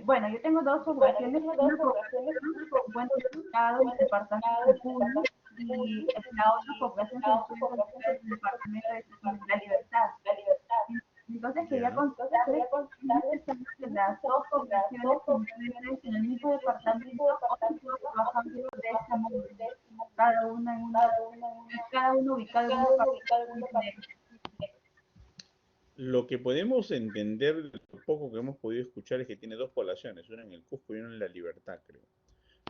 Bueno, yo tengo dos poblaciones, una población con buen resultado en el departamento de Puno y la otra población se encuentra en el departamento de La Libertad. Entonces quería Ya. consultarles si necesitamos que las dos poblaciones se encuentren en el mismo departamento o si se trabajan de esta manera, cada uno ubicado en un departamento diferente. Lo que podemos entender, lo poco que hemos podido escuchar, es que tiene dos poblaciones, una en el Cusco y una en La Libertad, creo.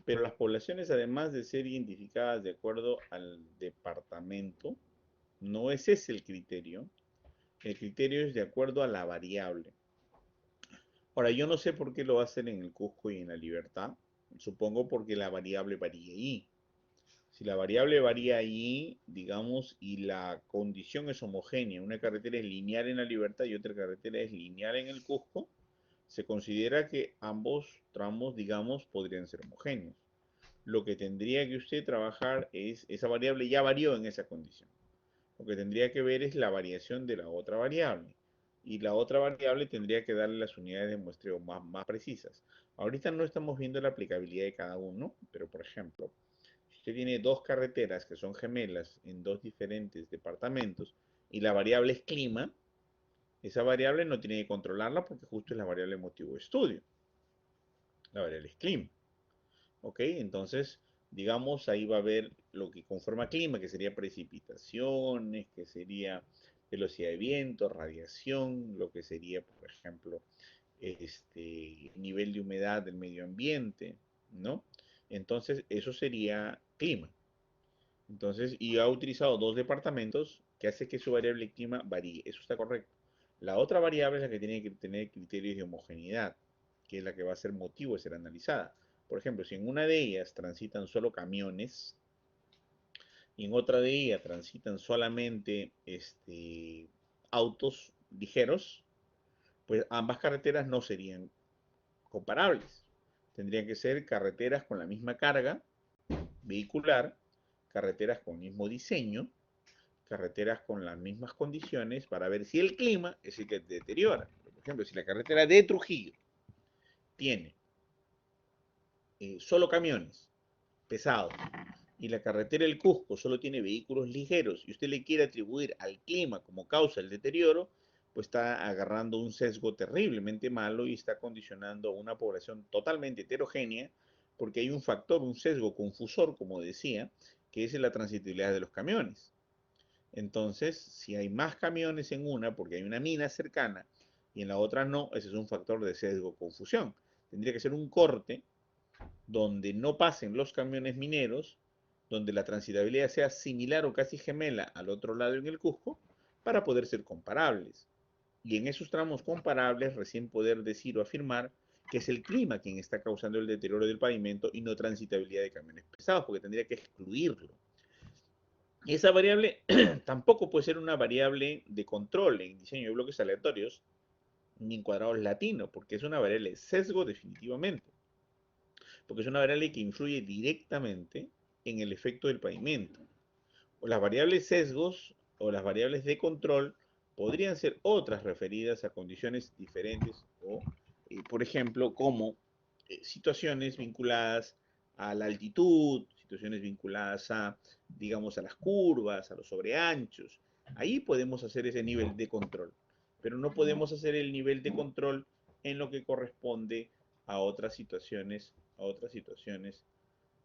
Pero las poblaciones, además de ser identificadas de acuerdo al departamento, no es ese el criterio es de acuerdo a la variable. Ahora, yo no sé por qué lo hacen en el Cusco y en La Libertad, supongo porque la variable varía ahí. Si la variable varía allí, digamos, y la condición es homogénea, una carretera es lineal en La Libertad y otra carretera es lineal en el Cusco, se considera que ambos tramos, digamos, podrían ser homogéneos. Lo que tendría que usted trabajar es, esa variable ya varió en esa condición. Lo que tendría que ver es la variación de la otra variable. Y la otra variable tendría que darle las unidades de muestreo más precisas. Ahorita no estamos viendo la aplicabilidad de cada uno, pero por ejemplo, si usted tiene dos carreteras que son gemelas en dos diferentes departamentos y la variable es clima, esa variable no tiene que controlarla porque justo es la variable motivo de estudio. La variable es clima. ¿Ok? Entonces, digamos, ahí va a haber lo que conforma clima, que sería precipitaciones, que sería velocidad de viento, radiación, lo que sería, por ejemplo, nivel de humedad del medio ambiente, ¿no? Entonces, eso sería clima. Entonces, y ha utilizado dos departamentos que hace que su variable clima varíe. Eso está correcto. La otra variable es la que tiene que tener criterios de homogeneidad, que es la que va a ser motivo de ser analizada. Por ejemplo, si en una de ellas transitan solo camiones y en otra de ellas transitan solamente autos ligeros, pues ambas carreteras no serían comparables. Tendrían que ser carreteras con la misma carga vehicular, carreteras con el mismo diseño, carreteras con las mismas condiciones para ver si el clima es el que deteriora. Por ejemplo, si la carretera de Trujillo tiene solo camiones pesados y la carretera del Cusco solo tiene vehículos ligeros y usted le quiere atribuir al clima como causa el deterioro, pues está agarrando un sesgo terriblemente malo y está condicionando a una población totalmente heterogénea porque hay un factor, un sesgo confusor, como decía, que es la transitabilidad de los camiones. Entonces, si hay más camiones en una porque hay una mina cercana y en la otra no, ese es un factor de sesgo confusión. Tendría que ser un corte donde no pasen los camiones mineros, donde la transitabilidad sea similar o casi gemela al otro lado en el Cusco, para poder ser comparables. Y en esos tramos comparables recién poder decir o afirmar que es el clima quien está causando el deterioro del pavimento y no transitabilidad de camiones pesados, porque tendría que excluirlo. Esa variable tampoco puede ser una variable de control en diseño de bloques aleatorios ni en cuadrados latinos, porque es una variable de sesgo definitivamente, porque es una variable que influye directamente en el efecto del pavimento. O las variables sesgos o las variables de control podrían ser otras referidas a condiciones diferentes o, por ejemplo, como situaciones vinculadas a la altitud, situaciones vinculadas a, digamos, a las curvas, a los sobreanchos. Ahí podemos hacer ese nivel de control, pero no podemos hacer el nivel de control en lo que corresponde a otras situaciones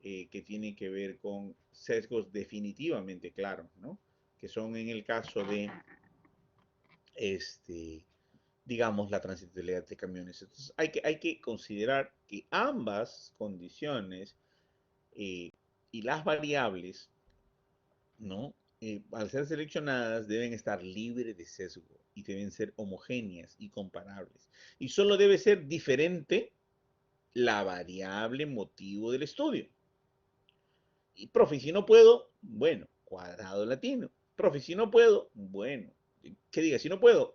que tienen que ver con sesgos definitivamente claros, ¿no? Que son en el caso de, este, digamos, la transitabilidad de camiones. Entonces, hay que considerar que ambas condiciones eh, y las variables, ¿no? Al ser seleccionadas, deben estar libres de sesgo y deben ser homogéneas y comparables. Y solo debe ser diferente la variable motivo del estudio. Y profe, si no puedo, bueno, cuadrado latino. Profe, si no puedo, bueno, que diga, si no puedo,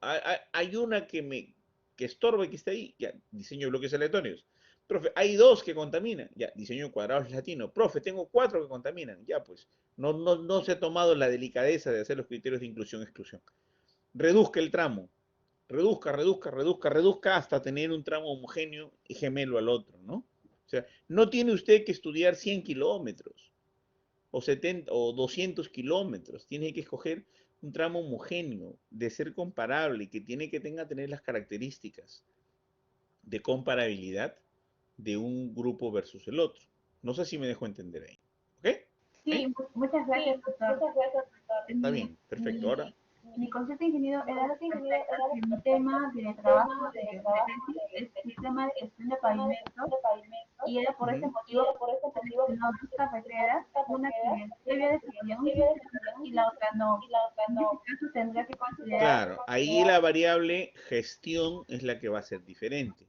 hay una que estorba que está ahí, ya, diseño de bloques aleatorios. Profe, hay 2 que contaminan. Ya, diseño de cuadrados latino. Profe, tengo 4 que contaminan. Ya, pues, no se ha tomado la delicadeza de hacer los criterios de inclusión-exclusión. Reduzca el tramo. Reduzca hasta tener un tramo homogéneo y gemelo al otro, ¿no? O sea, no tiene usted que estudiar 100 kilómetros o 70 o 200 kilómetros. Tiene que escoger un tramo homogéneo, de ser comparable, que tiene que tener las características de comparabilidad de un grupo versus el otro. No sé si me dejo entender ahí. ¿Ok? Sí, muchas gracias, doctor. Está bien, perfecto. Ahora, Mi concepto ingeniero era respecto a que mi tema de trabajo de tesis es sistema de gestión de pavimentos y era por ese motivo que he seleccionado 2 carreteras, una que debía desarrollar un sistema y la otra no. En este caso tendría que considerar, claro, ahí la variable gestión es la que va a ser diferente.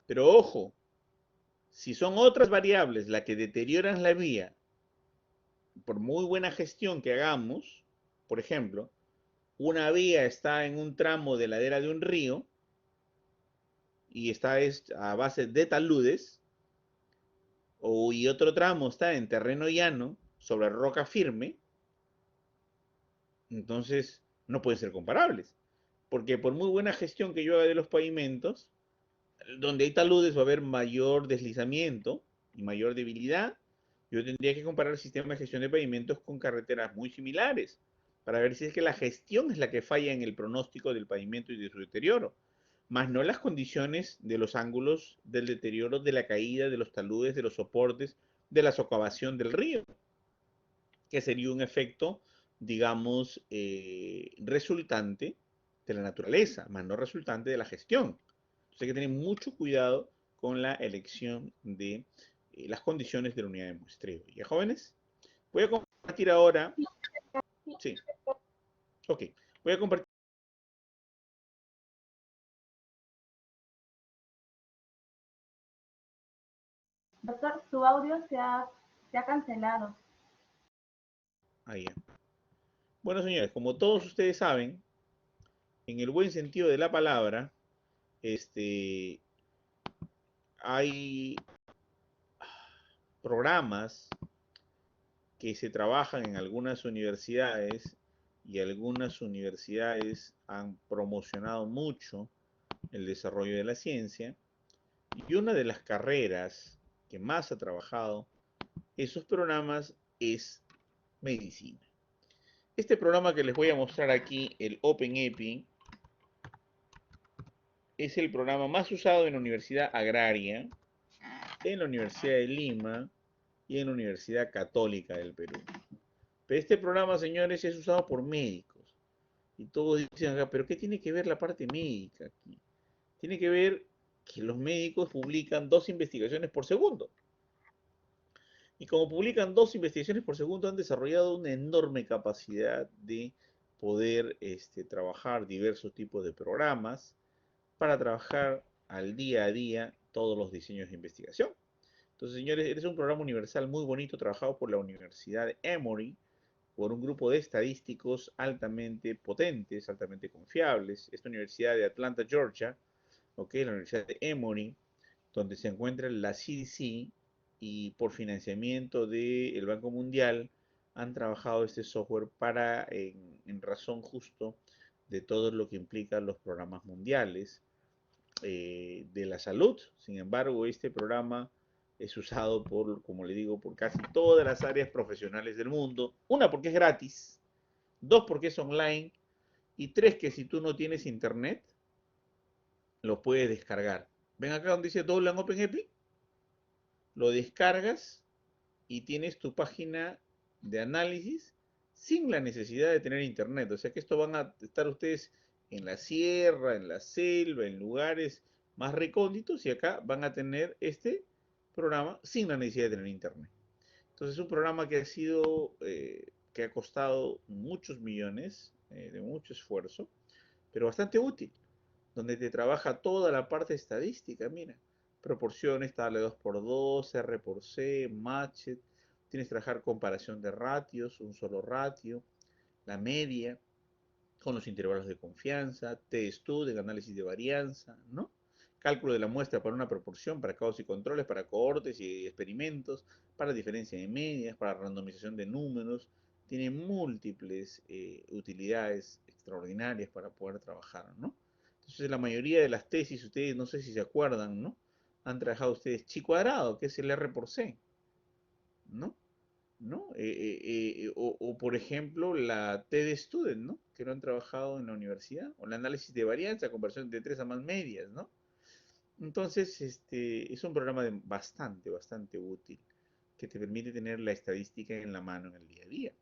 Pero ojo, si son otras variables las que deterioran la vía, por muy buena gestión que hagamos, por ejemplo, una vía está en un tramo de ladera de un río y está a base de taludes, y otro tramo está en terreno llano, sobre roca firme, entonces no pueden ser comparables. Porque por muy buena gestión que yo haga de los pavimentos, donde hay taludes va a haber mayor deslizamiento y mayor debilidad. Yo tendría que comparar el sistema de gestión de pavimentos con carreteras muy similares para ver si es que la gestión es la que falla en el pronóstico del pavimento y de su deterioro, más no las condiciones de los ángulos del deterioro, de la caída, de los taludes, de los soportes, de la socavación del río, que sería un efecto, digamos, resultante de la naturaleza, más no resultante de la gestión. Entonces hay que tener mucho cuidado con la elección de las condiciones de la unidad de muestreo. ¿Ya, jóvenes? Voy a compartir ahora. Sí, ok. Voy a compartir. doctor, su audio se ha cancelado. Ahí ya. Bueno, señores, como todos ustedes saben, en el buen sentido de la palabra, este, hay programas que se trabajan en algunas universidades y algunas universidades han promocionado mucho el desarrollo de la ciencia, y una de las carreras que más ha trabajado esos programas es medicina. Este programa que les voy a mostrar aquí, el OpenEpi, es el programa más usado en la Universidad Agraria, en la Universidad de Lima y en la Universidad Católica del Perú. Pero este programa, señores, es usado por médicos. Y todos dicen acá, pero ¿qué tiene que ver la parte médica aquí? Tiene que ver que los médicos publican 2 investigaciones por segundo. Y como publican 2 investigaciones por segundo, han desarrollado una enorme capacidad de poder trabajar diversos tipos de programas para trabajar al día a día todos los diseños de investigación. Entonces, señores, es un programa universal muy bonito trabajado por la Universidad de Emory, por un grupo de estadísticos altamente potentes, altamente confiables. Esta universidad de Atlanta, Georgia, ¿okay? La Universidad de Emory, donde se encuentra la CDC, y por financiamiento del Banco Mundial han trabajado este software para, en razón justo de todo lo que implican los programas mundiales de la salud. Sin embargo, este programa es usado por, como le digo, por casi todas las áreas profesionales del mundo. Una, porque es gratis. 2, porque es online. Y 3, que si tú no tienes internet, lo puedes descargar. Ven acá donde dice Download OpenEpi. Lo descargas y tienes tu página de análisis sin la necesidad de tener internet. O sea que esto van a estar ustedes en la sierra, en la selva, en lugares más recónditos, y acá van a tener este programa sin la necesidad de tener internet. Entonces es un programa que ha sido, que ha costado muchos millones, de mucho esfuerzo, pero bastante útil, donde te trabaja toda la parte estadística, mira, proporciones, tabla 2 por 2, R por C, matched, tienes que trabajar comparación de ratios, un solo ratio, la media, con los intervalos de confianza, t-stud, el análisis de varianza, ¿no? cálculo de la muestra para una proporción, para causa y controles, para cohortes y experimentos, para diferencia de medias, para randomización de números. Tiene múltiples utilidades extraordinarias para poder trabajar, ¿no? Entonces, la mayoría de las tesis, ustedes no sé si se acuerdan, ¿no? Han trabajado ustedes chi cuadrado, que es el R por C, ¿no? ¿No? O, por ejemplo, la TD Student, ¿no? Que lo han trabajado en la universidad, o el análisis de varianza, conversión de tres a más medias, ¿no? Entonces, es un programa bastante útil, que te permite tener la estadística en la mano en el día a día.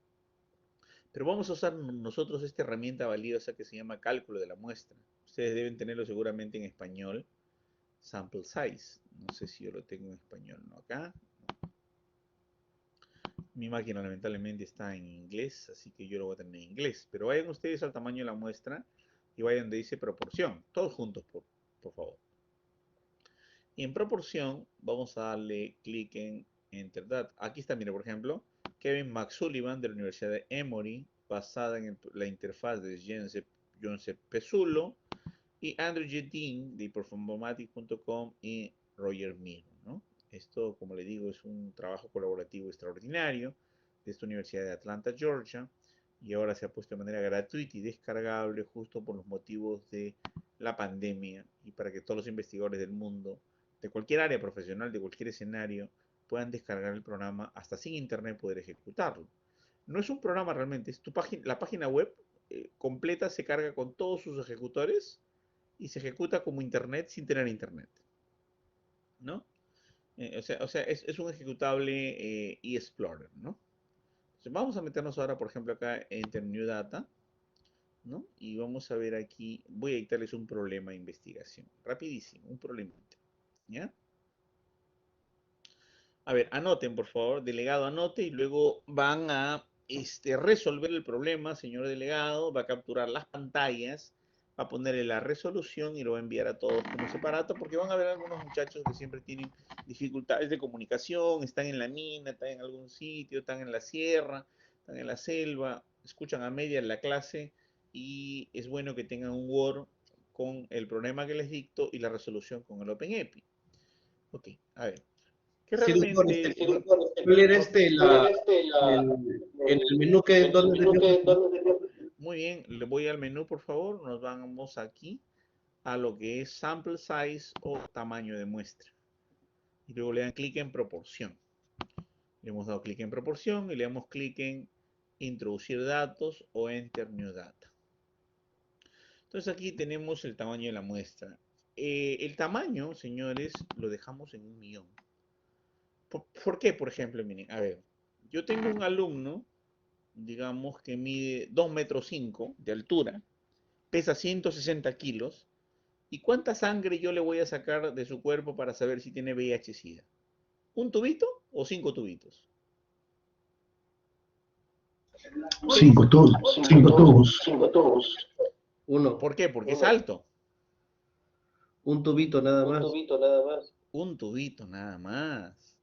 Pero vamos a usar nosotros esta herramienta valiosa que se llama cálculo de la muestra. Ustedes deben tenerlo seguramente en español, sample size. No sé si yo lo tengo en español, ¿no? Acá. Mi máquina lamentablemente está en inglés, así que yo lo voy a tener en inglés. Pero vayan ustedes al tamaño de la muestra y vayan donde dice proporción. Todos juntos, por favor. Y en proporción vamos a darle clic en Enter Data. Aquí está, mire, por ejemplo, Kevin McSullivan de la Universidad de Emory, basada en la interfaz de Joseph Pesulo, y Andrew J. Dean de Performatics.com y Roger Mir, ¿no? Esto, como le digo, es un trabajo colaborativo extraordinario de esta Universidad de Atlanta, Georgia, y ahora se ha puesto de manera gratuita y descargable justo por los motivos de la pandemia y para que todos los investigadores del mundo, de cualquier área profesional, de cualquier escenario, puedan descargar el programa hasta sin internet poder ejecutarlo. No es un programa realmente, es la página web completa se carga con todos sus ejecutores y se ejecuta como internet sin tener internet, ¿no? Es un ejecutable eExplorer, ¿no? Entonces vamos a meternos ahora, por ejemplo, acá Enter New Data, ¿no? Y vamos a ver aquí, voy a dictarles un problema de investigación, rapidísimo, un problemita, ¿ya? A ver, anoten, por favor, delegado anote y luego van a resolver el problema, señor delegado, va a capturar las pantallas, va a ponerle la resolución y lo va a enviar a todos como separado, porque van a ver algunos muchachos que siempre tienen dificultades de comunicación, están en la mina, están en algún sitio, están en la sierra, están en la selva, escuchan a media la clase y es bueno que tengan un Word con el problema que les dicto y la resolución con el OpenEPI. Ok, a ver. Que Sí, doctor, realmente ¿cuál era en el menú que dónde tenemos? muy bien, le voy al menú, por favor. Nos vamos aquí a lo que es sample size o tamaño de muestra. Y luego le dan clic en proporción. Le hemos dado clic en proporción y le damos clic en introducir datos o enter new data. Entonces aquí tenemos el tamaño de la muestra. El tamaño, señores, lo dejamos en 1.000.000. ¿Por qué? Por ejemplo, miren, a ver, yo tengo un alumno, digamos, que mide 2,5 m de altura, pesa 160 kilos, ¿y cuánta sangre yo le voy a sacar de su cuerpo para saber si tiene VIH-Sida? ¿Un tubito o 5 tubitos? Cinco tubos. Uno, ¿Por qué? Porque es alto. un tubito nada más. Un tubito nada más.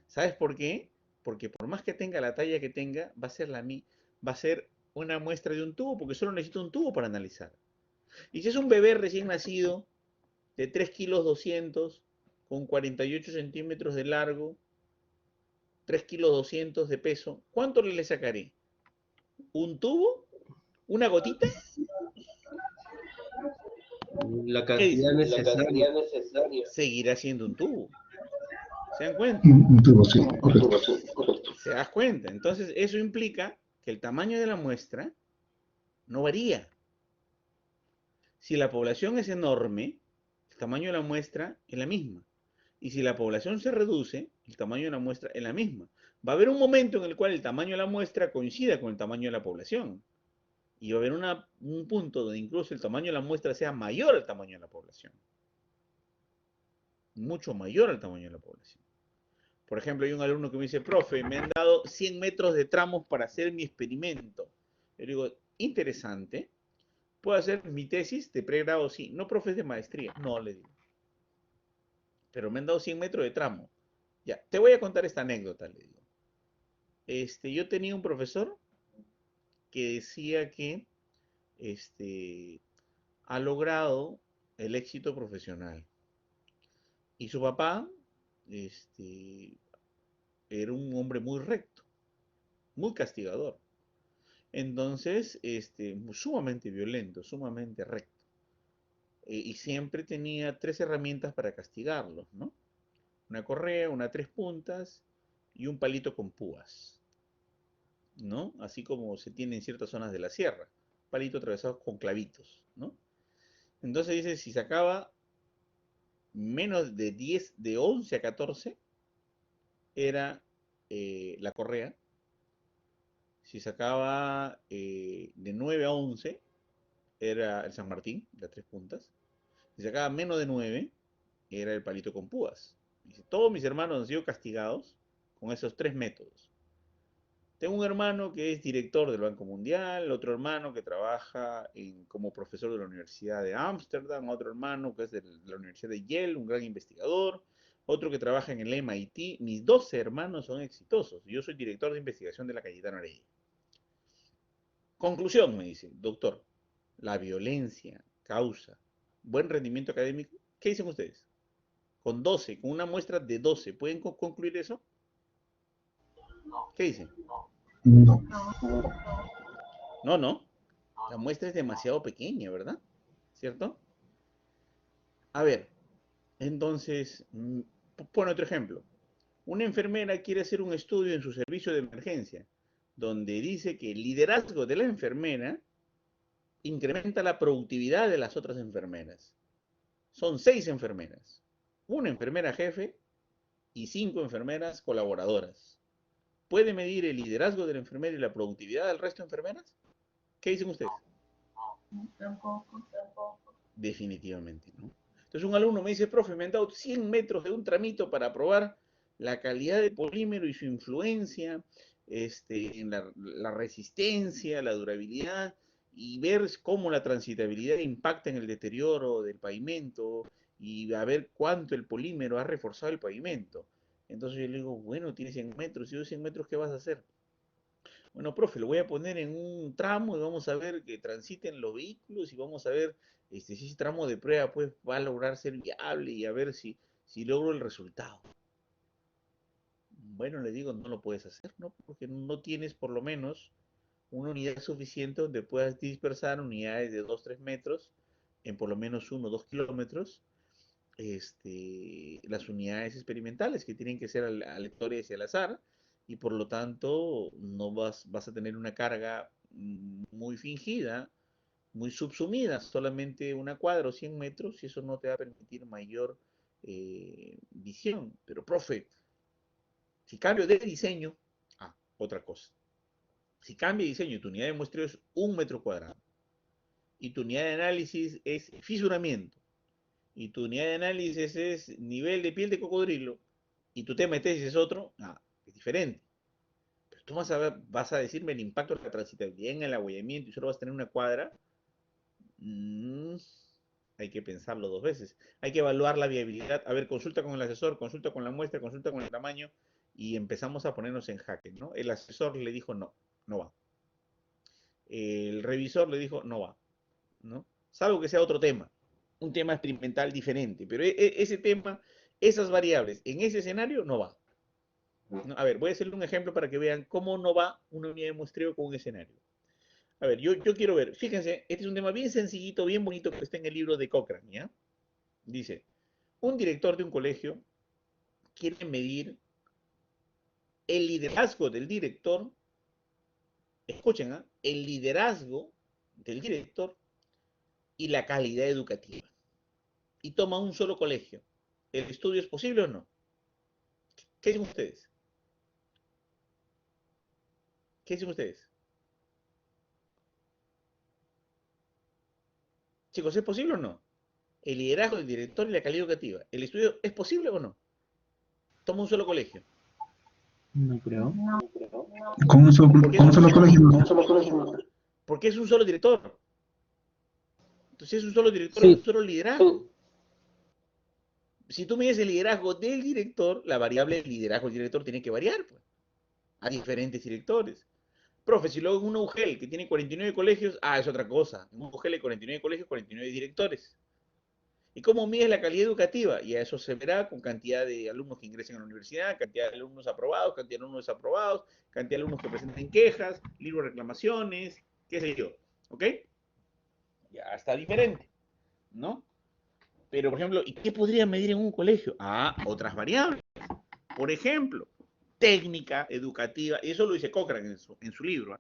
¿Sabes por qué? Porque por más que tenga la talla que tenga, va a ser una muestra de un tubo, porque solo necesito un tubo para analizar. Y si es un bebé recién nacido, de 3 kilos 200, con 48 centímetros de largo, 3 kilos 200 de peso, ¿cuánto le sacaré? ¿Un tubo? ¿Una gotita? La ¿Qué cantidad dicen? necesaria. Seguirá siendo un tubo. ¿Se dan cuenta? Un tubo, sí, correcto. ¿Se das cuenta? Entonces, eso implica que el tamaño de la muestra no varía. Si la población es enorme, el tamaño de la muestra es la misma. Y si la población se reduce, el tamaño de la muestra es la misma. Va a haber un momento en el cual el tamaño de la muestra coincida con el tamaño de la población. Y va a haber un punto donde incluso el tamaño de la muestra sea mayor al tamaño de la población. Mucho mayor al tamaño de la población. Por ejemplo, hay un alumno que me dice, profe, me han dado 100 metros de tramos para hacer mi experimento. Yo digo, interesante. ¿Puedo hacer mi tesis de pregrado? Sí. No, profe, es de maestría. No, le digo. Pero me han dado 100 metros de tramo. Ya, te voy a contar esta anécdota, le digo. Yo tenía un profesor que decía que ha logrado el éxito profesional. Y su papá era un hombre muy recto, muy castigador. Entonces, sumamente violento, sumamente recto. Y siempre tenía tres herramientas para castigarlos, ¿no? Una correa, una tres puntas y un palito con púas, ¿no? Así como se tiene en ciertas zonas de la sierra, palito atravesado con clavitos, ¿no? Entonces dice, si sacaba menos de 10, de 11 a 14, era la correa. Si sacaba de 9 a 11, era el San Martín, las tres puntas. Si sacaba menos de 9, era el palito con púas. Dice, todos mis hermanos han sido castigados con esos tres métodos. Tengo un hermano que es director del Banco Mundial, otro hermano que trabaja como profesor de la Universidad de Ámsterdam, otro hermano que es de la Universidad de Yale, un gran investigador, otro que trabaja en el MIT. Mis 12 hermanos son exitosos. Yo soy director de investigación de la Cayetano Heredia. Conclusión, me dice, doctor, la violencia causa buen rendimiento académico. ¿Qué dicen ustedes? Con 12, con una muestra de 12, ¿pueden concluir eso? ¿Qué dicen? No. No, no. La muestra es demasiado pequeña, ¿verdad? ¿Cierto? A ver, entonces, pone otro ejemplo. Una enfermera quiere hacer un estudio en su servicio de emergencia, donde dice que el liderazgo de la enfermera incrementa la productividad de las otras enfermeras. Son 6 enfermeras, una enfermera jefe y 5 enfermeras colaboradoras. ¿Puede medir el liderazgo de la enfermera y la productividad del resto de enfermeras? ¿Qué dicen ustedes? Tampoco. Definitivamente, ¿no? Entonces un alumno me dice, profe, me han dado 100 metros de un tramito para probar la calidad del polímero y su influencia en la resistencia, la durabilidad, y ver cómo la transitabilidad impacta en el deterioro del pavimento y a ver cuánto el polímero ha reforzado el pavimento. Entonces yo le digo, bueno, tiene 100 metros, y yo 100 metros, ¿qué vas a hacer? Bueno, profe, lo voy a poner en un tramo y vamos a ver que transiten los vehículos y vamos a ver si ese tramo de prueba pues, va a lograr ser viable y a ver si logro el resultado. Bueno, le digo, no lo puedes hacer, ¿no? Porque no tienes por lo menos una unidad suficiente donde puedas dispersar unidades de 2, 3 metros en por lo menos 1 o 2 kilómetros, las unidades experimentales que tienen que ser aleatorias y al azar, y por lo tanto no vas a tener una carga muy fingida, muy subsumida, solamente una cuadra o 100 metros, y eso no te va a permitir mayor visión. Pero, profe, si cambio de diseño, otra cosa. Si cambia de diseño y tu unidad de muestreo es 1 metro cuadrado, y tu unidad de análisis es fisuramiento, y tu unidad de análisis es nivel de piel de cocodrilo, y tu tema de tesis es otro, es diferente. Pero tú vas a decirme el impacto de la transitabilidad en el abollamiento y solo vas a tener una cuadra. Mm, hay que pensarlo dos veces. Hay que evaluar la viabilidad. A ver, consulta con el asesor, consulta con la muestra, consulta con el tamaño, y empezamos a ponernos en jaque, ¿no? El asesor le dijo no, no va. El revisor le dijo no va, ¿no? Salvo que sea otro tema, un tema experimental diferente, pero ese tema, esas variables, en ese escenario no va. ¿No? A ver, voy a hacerle un ejemplo para que vean cómo no va una unidad de muestreo con un escenario. A ver, yo quiero ver, fíjense, este es un tema bien sencillito, bien bonito, que está en el libro de Cochrane, ¿ya? Dice, un director de un colegio quiere medir el liderazgo del director, escuchen, el liderazgo del director y la calidad educativa. Y toma un solo colegio. ¿El estudio es posible o no? ¿Qué dicen ustedes? ¿Qué dicen ustedes? Chicos, ¿es posible o no? El liderazgo del director y la calidad educativa. ¿El estudio es posible o no? Toma un solo colegio. No creo. Con un solo, Porque con es un un, solo colegio. porque es un solo director. Entonces es un solo director, es un Sí, solo liderazgo. Si tú mides el liderazgo del director, la variable del liderazgo del director tiene que variar, pues, a diferentes directores. Profe, si luego en un UGEL que tiene 49 colegios, es otra cosa. En un UGEL de 49 colegios, 49 directores. ¿Y cómo mides la calidad educativa? Y a eso se verá con cantidad de alumnos que ingresen a la universidad, cantidad de alumnos aprobados, cantidad de alumnos desaprobados, cantidad de alumnos que presenten quejas, libro de reclamaciones, qué sé yo. ¿Ok? Ya está diferente, ¿no? Pero, por ejemplo, ¿y qué podría medir en un colegio? Ah, otras variables. Por ejemplo, técnica educativa, y eso lo dice Cochrane en su libro, ¿eh?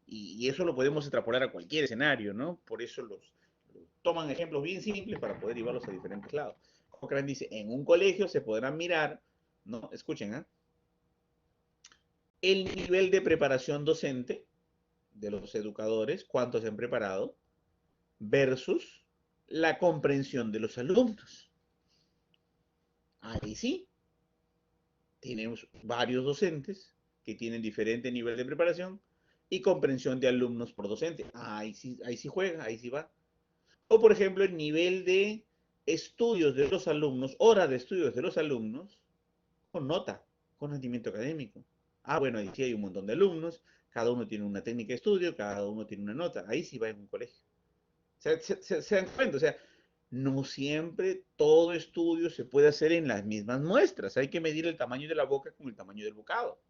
Y eso lo podemos extrapolar a cualquier escenario, ¿no? Por eso toman ejemplos bien simples para poder llevarlos a diferentes lados. Cochrane dice, en un colegio se podrá mirar, ¿no? Escuchen, ¿eh? El nivel de preparación docente de los educadores, cuántos se han preparado, versus la comprensión de los alumnos. Ahí sí, tenemos varios docentes que tienen diferente nivel de preparación y comprensión de alumnos por docente. Ahí sí juega, ahí sí va. O, por ejemplo, el nivel de estudios de los alumnos, horas de estudios de los alumnos, con nota, con rendimiento académico. Ah, bueno, ahí sí hay un montón de alumnos, cada uno tiene una técnica de estudio, cada uno tiene una nota. Ahí sí va en un colegio. Se dan cuenta, o sea, no siempre todo estudio se puede hacer en las mismas muestras. Hay que medir el tamaño de la boca con el tamaño del bocado.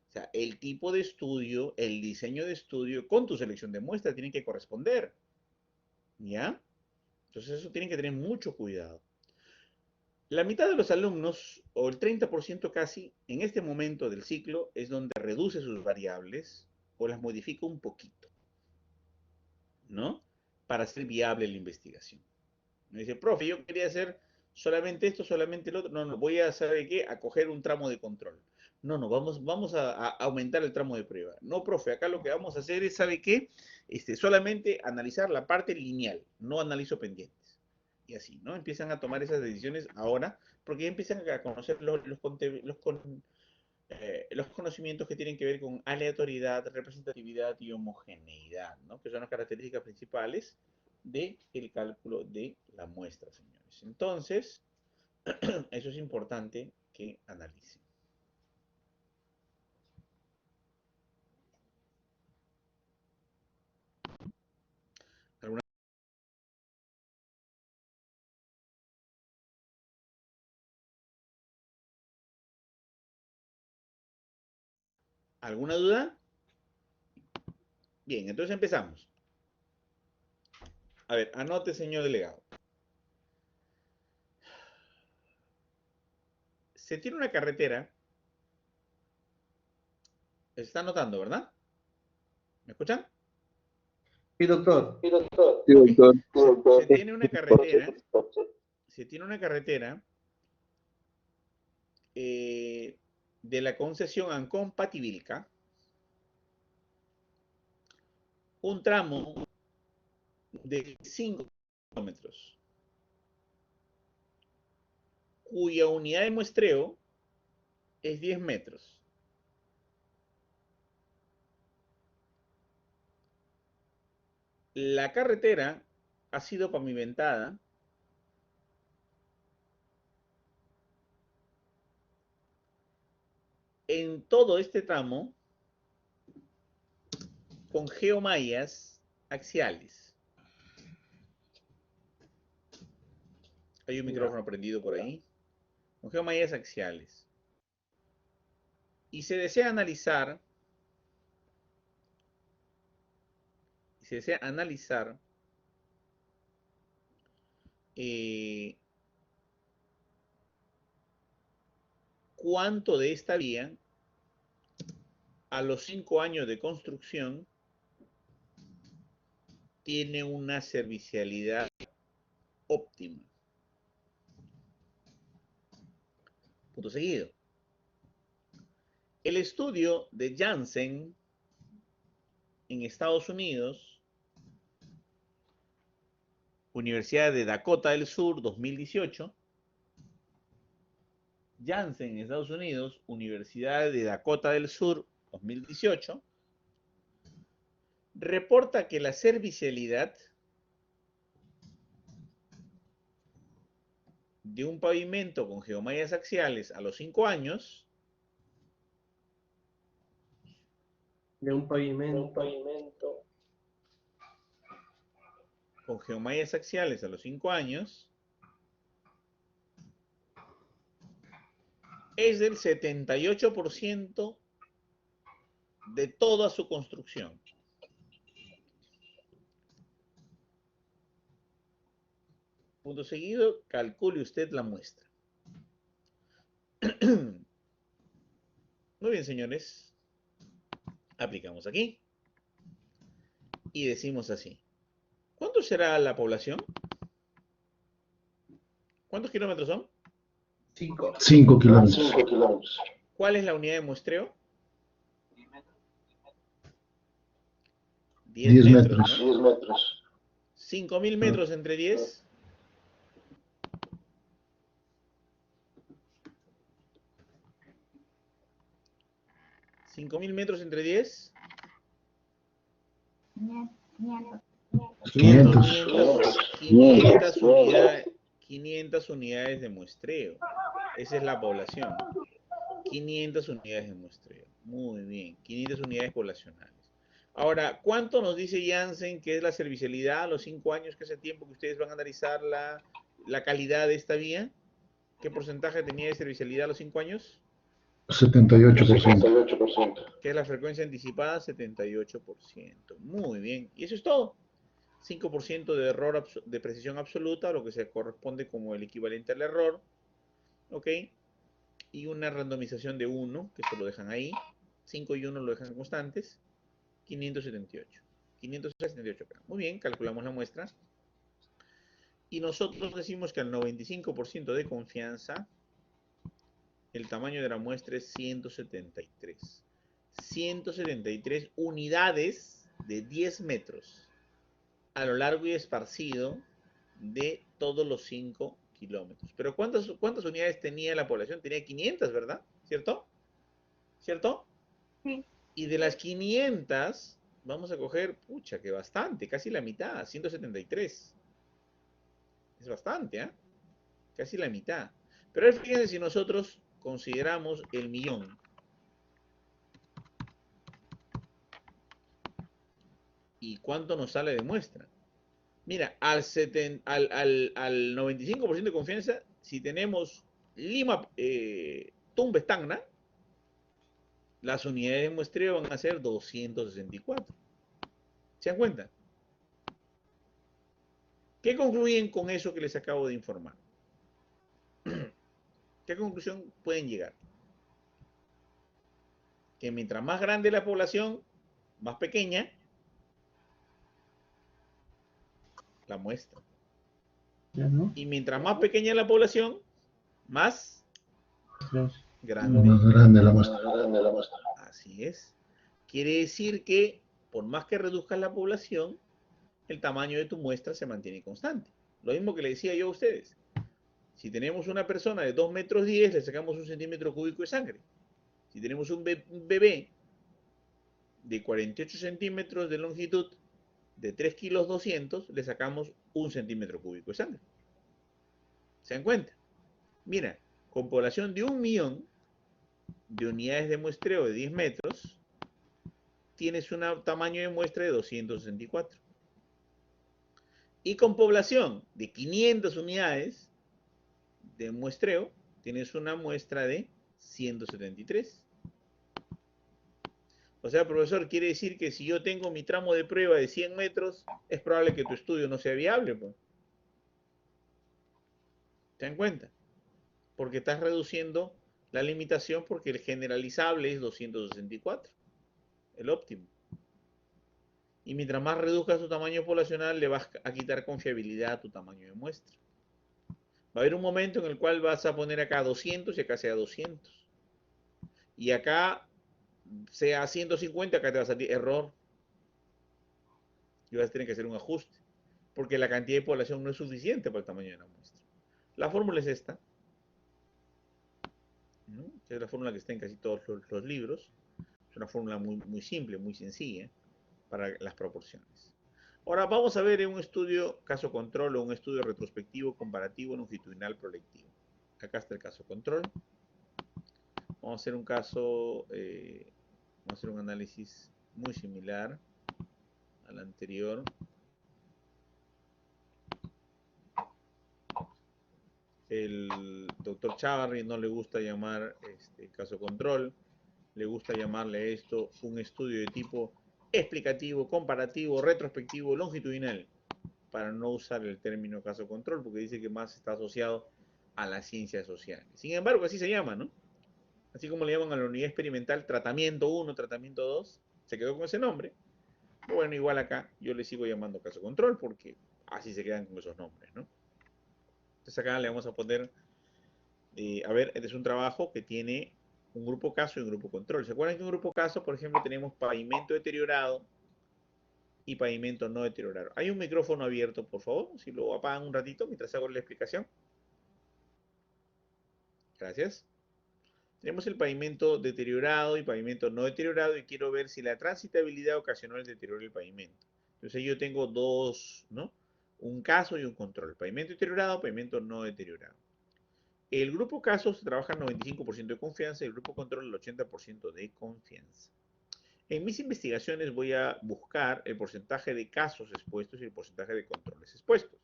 O sea, el tipo de estudio, el diseño de estudio con tu selección de muestras tienen que corresponder. ¿Ya? Entonces eso tienen que tener mucho cuidado. La mitad de los alumnos, o el 30% casi, en este momento del ciclo es donde reduce sus variables o las modifica un poquito, ¿no? Para hacer viable la investigación. Me dice, profe, yo quería hacer solamente esto, solamente el otro. No, no, voy a, ¿sabe qué? A coger un tramo de control. No, no, vamos a aumentar el tramo de prueba. No, profe, acá lo que vamos a hacer es, ¿sabe qué? Solamente analizar la parte lineal, no analizo pendientes. Y así, ¿no? Empiezan a tomar esas decisiones ahora, porque ya empiezan a conocer los conocimientos que tienen que ver con aleatoriedad, representatividad y homogeneidad, ¿no? Que son las características principales del cálculo de la muestra, señores. Entonces, eso es importante que analicen. ¿Alguna, ¿alguna duda? Bien, entonces empezamos. A ver, anote, señor delegado. Se tiene una carretera. Se está anotando, ¿verdad? ¿Me escuchan? Sí, doctor. Sí, Ok. doctor. Se tiene una carretera. Se tiene una carretera de la concesión Ancón-Pativilca, un tramo de 5 kilómetros, cuya unidad de muestreo es 10 metros. La carretera ha sido pavimentada en todo este tramo con geomallas axiales. Hay un micrófono prendido por ahí. Con geomallas axiales. Y se desea analizar eh, cuánto de esta vía a los 5 años de construcción tiene una servicialidad óptima. Punto seguido. El estudio de Janssen en Estados Unidos, Universidad de Dakota del Sur, 2018. Janssen en Estados Unidos, Universidad de Dakota del Sur, 2018. Reporta que la servicialidad de un pavimento con geomallas axiales a los 5 años De un pavimento. con geomallas axiales a los 5 años es del 78% de toda su construcción. Punto seguido, calcule usted la muestra. Muy bien, señores. Aplicamos aquí. Y decimos así. ¿Cuánto será la población? ¿Cuántos kilómetros son? 5. 5 kilómetros. ¿Cuál es la unidad de muestreo? 10 10 metros, metros. ¿no? 5.000 metros entre 10. 5.000 metros entre 10. 500. 500. 500 unidades de muestreo. Esa es la población. 500 unidades de muestreo. Muy bien. 500 unidades poblacionales. Ahora, ¿cuánto nos dice Janssen que es la servicialidad a los 5 años, que es el tiempo que ustedes van a analizar la calidad de esta vía? ¿Qué porcentaje tenía de servicialidad a los 5 años? 78%. ¿Qué es la frecuencia anticipada? 78%. Muy bien. Y eso es todo. 5% de error de precisión absoluta, lo que se corresponde como el equivalente al error. ¿Ok? Y una randomización de 1, que esto lo dejan ahí. 5 y 1 lo dejan constantes. 578. 578. Muy bien, calculamos la muestra. Y nosotros decimos que al 95% de confianza, el tamaño de la muestra es 173. 173 unidades de 10 metros a lo largo y esparcido de todos los 5 kilómetros. Pero ¿cuántas unidades tenía la población? Tenía 500, ¿verdad? ¿Cierto? ¿Cierto? Sí. Y de las 500, vamos a coger, pucha, que bastante, casi la mitad, 173. Es bastante, ¿eh? Casi la mitad. Pero fíjense si nosotros consideramos el millón. ¿Y cuánto nos sale de muestra? Mira, al 95% de confianza, si tenemos Lima, Tumbes, Tacna, las unidades de muestreo van a ser 264. ¿Se dan cuenta? ¿Qué concluyen con eso que les acabo de informar? ¿Qué conclusión pueden llegar? Que mientras más grande la población, más pequeña la muestra. ¿Ya no? Y mientras más pequeña la población, más grande. Más grande la muestra. Así es. Quiere decir que por más que reduzcas la población, el tamaño de tu muestra se mantiene constante. Lo mismo que le decía yo a ustedes. Si tenemos una persona de 2 metros 10, le sacamos 1 centímetro cúbico de sangre. Si tenemos un bebé de 48 centímetros de longitud, de 3 kilos 200, le sacamos 1 centímetro cúbico de sangre. ¿Se dan cuenta? Mira, con población de 1 millón de unidades de muestreo de 10 metros, tienes un tamaño de muestra de 264. Y con población de 500 unidades de muestreo, tienes una muestra de 173. O sea, profesor, quiere decir que si yo tengo mi tramo de prueba de 100 metros, es probable que tu estudio no sea viable, pues. ¿Se dan cuenta? Porque estás reduciendo la limitación porque el generalizable es 264, el óptimo. Y mientras más reduzcas tu tamaño poblacional, le vas a quitar confiabilidad a tu tamaño de muestra. Va a haber un momento en el cual vas a poner acá 200 y acá sea 200. Y acá sea 150, acá te va a salir error. Y vas a tener que hacer un ajuste. Porque la cantidad de población no es suficiente para el tamaño de la muestra. La fórmula es esta, ¿no? Es la fórmula que está en casi todos los libros. Es una fórmula muy, muy simple, muy sencilla para las proporciones. Ahora vamos a ver un estudio caso control o un estudio retrospectivo comparativo longitudinal proyectivo. Acá está el caso control. Vamos a hacer un caso, vamos a hacer un análisis muy similar al anterior. El doctor Chavarri no le gusta llamar caso control, le gusta llamarle esto un estudio de tipo explicativo, comparativo, retrospectivo, longitudinal, para no usar el término caso control, porque dice que más está asociado a las ciencias sociales. Sin embargo, así se llama, ¿no? Así como le llaman a la unidad experimental tratamiento 1, tratamiento 2, se quedó con ese nombre. Bueno, igual acá yo le sigo llamando caso control porque así se quedan con esos nombres, ¿no? Entonces acá le vamos a poner, a ver, este es un trabajo que tiene un grupo caso y un grupo control. ¿Se acuerdan que en un grupo caso, por ejemplo, tenemos pavimento deteriorado y pavimento no deteriorado? Hay un micrófono abierto, por favor, si lo apagan un ratito mientras hago la explicación. Gracias. Tenemos el pavimento deteriorado y pavimento no deteriorado y quiero ver si la transitabilidad ocasionó el deterioro del pavimento. Entonces yo tengo dos, ¿no? Un caso y un control. Pavimento deteriorado, pavimento no deteriorado. El grupo caso se trabaja al 95% de confianza y el grupo control al 80% de confianza. En mis investigaciones voy a buscar el porcentaje de casos expuestos y el porcentaje de controles expuestos.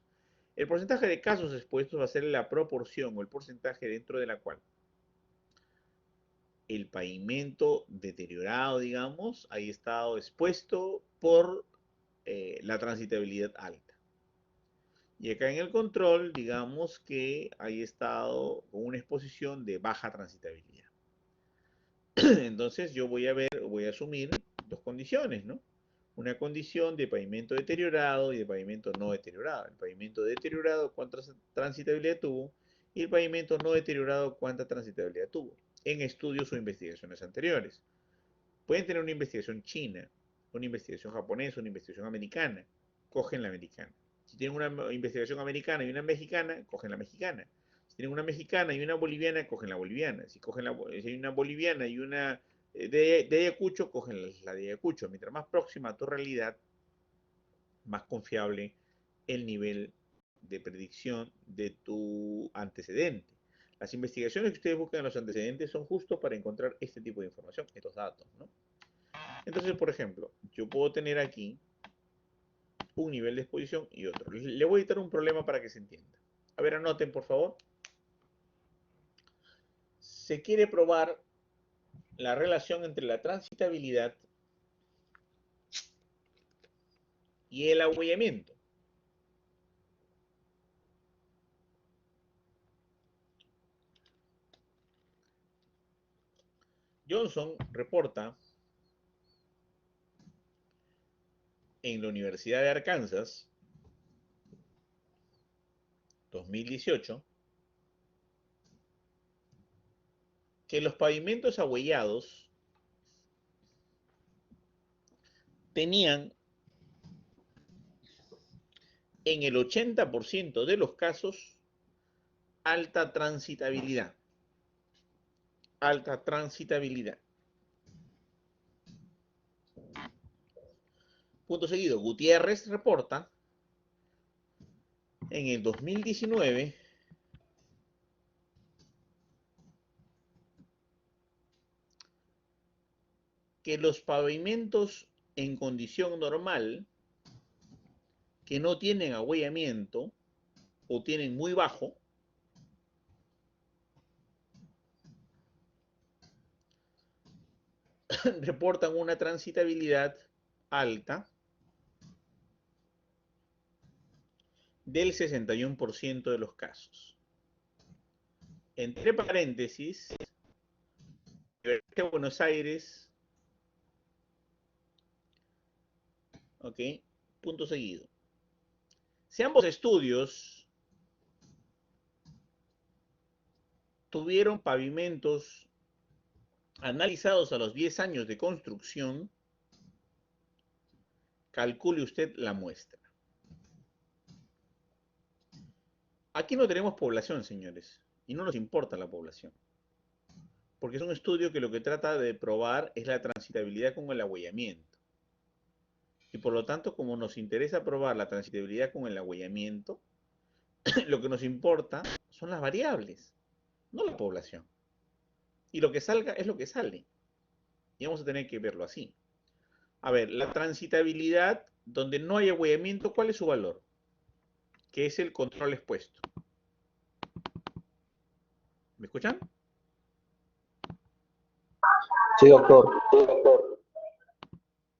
El porcentaje de casos expuestos va a ser la proporción o el porcentaje dentro de la cual el pavimento deteriorado, digamos, ha estado expuesto por la transitabilidad alta. Y acá en el control, digamos que ha estado con una exposición de baja transitabilidad. Entonces yo voy a asumir dos condiciones, ¿no? Una condición de pavimento deteriorado y de pavimento no deteriorado. El pavimento deteriorado, cuánta transitabilidad tuvo, y el pavimento no deteriorado, cuánta transitabilidad tuvo, en estudios o investigaciones anteriores. Pueden tener una investigación china, una investigación japonesa, una investigación americana, cogen la americana. Si tienen una investigación americana y una mexicana, cogen la mexicana. Si tienen una mexicana y una boliviana, cogen la boliviana. Si hay una boliviana y una de Ayacucho, cogen la de Ayacucho. Mientras más próxima a tu realidad, más confiable el nivel de predicción de tu antecedente. Las investigaciones que ustedes buscan en los antecedentes son justo para encontrar este tipo de información, estos datos, ¿no? Entonces, por ejemplo, yo puedo tener aquí un nivel de exposición y otro. Le voy a editar un problema para que se entienda. A ver, anoten, por favor. Se quiere probar la relación entre la transitabilidad y el ahuellamiento. Johnson reporta en la Universidad de Arkansas, 2018, que los pavimentos ahuellados tenían en el 80% de los casos alta transitabilidad. Alta transitabilidad. Punto seguido, Gutiérrez reporta en el 2019 que los pavimentos en condición normal que no tienen ahuellamiento o tienen muy bajo reportan una transitabilidad alta del 61% de los casos. Entre paréntesis, Universidad de Buenos Aires, ok, punto seguido. Si ambos estudios tuvieron pavimentos analizados a los 10 años de construcción, calcule usted la muestra. Aquí no tenemos población, señores, y no nos importa la población, porque es un estudio que lo que trata de probar es la transitabilidad con el ahuellamiento. Y por lo tanto, como nos interesa probar la transitabilidad con el ahuellamiento, lo que nos importa son las variables, no la población. Y lo que salga es lo que sale. Y vamos a tener que verlo así. A ver, la transitabilidad donde no hay ahuellamiento, ¿cuál es su valor? Que es el control expuesto. ¿Me escuchan? Sí, doctor.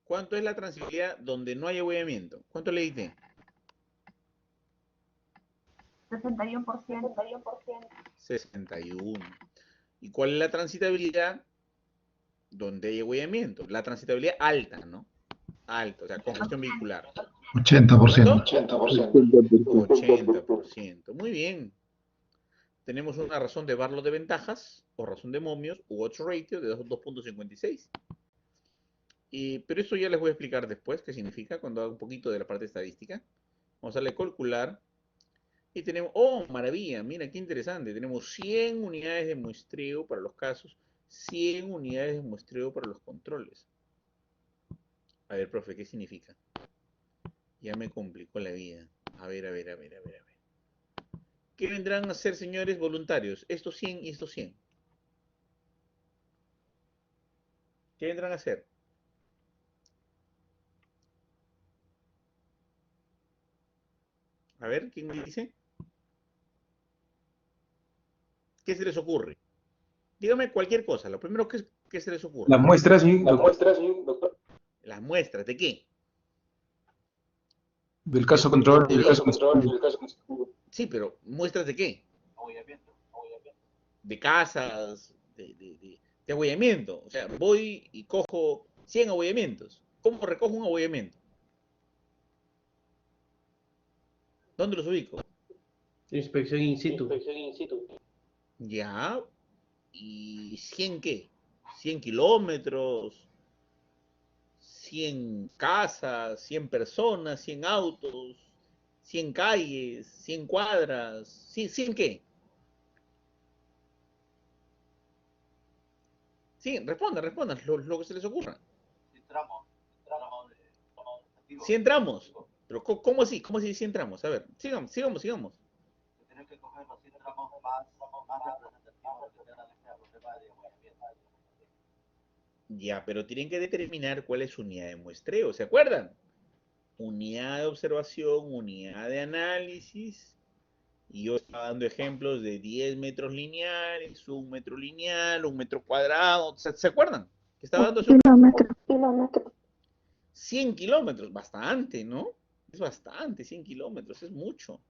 ¿Cuánto es la transitabilidad donde no hay abollamiento? ¿Cuánto le diste? 61%. 61. ¿Y cuál es la transitabilidad donde hay abollamiento? La transitabilidad alta, ¿no? Alta, o sea, congestión vehicular. 80%. 80%. Muy bien. Tenemos una razón de Barlow de ventajas, o razón de momios, u odds ratio de 2.56. Pero eso ya les voy a explicar después qué significa cuando haga un poquito de la parte estadística. Vamos a darle calcular. Y tenemos, oh, maravilla, mira qué interesante. Tenemos 100 unidades de muestreo para los casos, 100 unidades de muestreo para los controles. A ver, profe, ¿qué significa? Ya me complicó la vida. A ver. ¿Qué vendrán a hacer, señores voluntarios? Estos 100 y estos 100. ¿Qué vendrán a hacer? A ver, ¿quién me dice? ¿Qué se les ocurre? Dígame cualquier cosa. Lo primero que se les ocurre. Las muestras, sí, doctor, Las muestras, ¿de qué? del caso control y del caso Sí, pero ¿muestras de qué? De casas, de abollamiento. O sea, voy y cojo 100 abollamientos. ¿Cómo recojo un abollamiento? ¿Dónde los ubico? Inspección in situ. Ya. ¿Y 100 qué? 100 kilómetros, 100 casas, 100 personas, 100 autos, 100 calles, 100 cuadras. ¿100 qué? Sí, respondan lo que se les ocurra. 100 tramos. Pero ¿cómo así? ¿Cómo así 100 tramos? A ver, sigamos. Ya, pero tienen que determinar cuál es su unidad de muestreo, ¿se acuerdan? Unidad de observación, unidad de análisis. Y yo estaba dando ejemplos de 10 metros lineales, 1 metro lineal, 1 metro cuadrado. ¿Se acuerdan? Que estaba dando ese Kilómetro. 100 kilómetros, bastante, ¿no? Es bastante, 100 kilómetros, es mucho.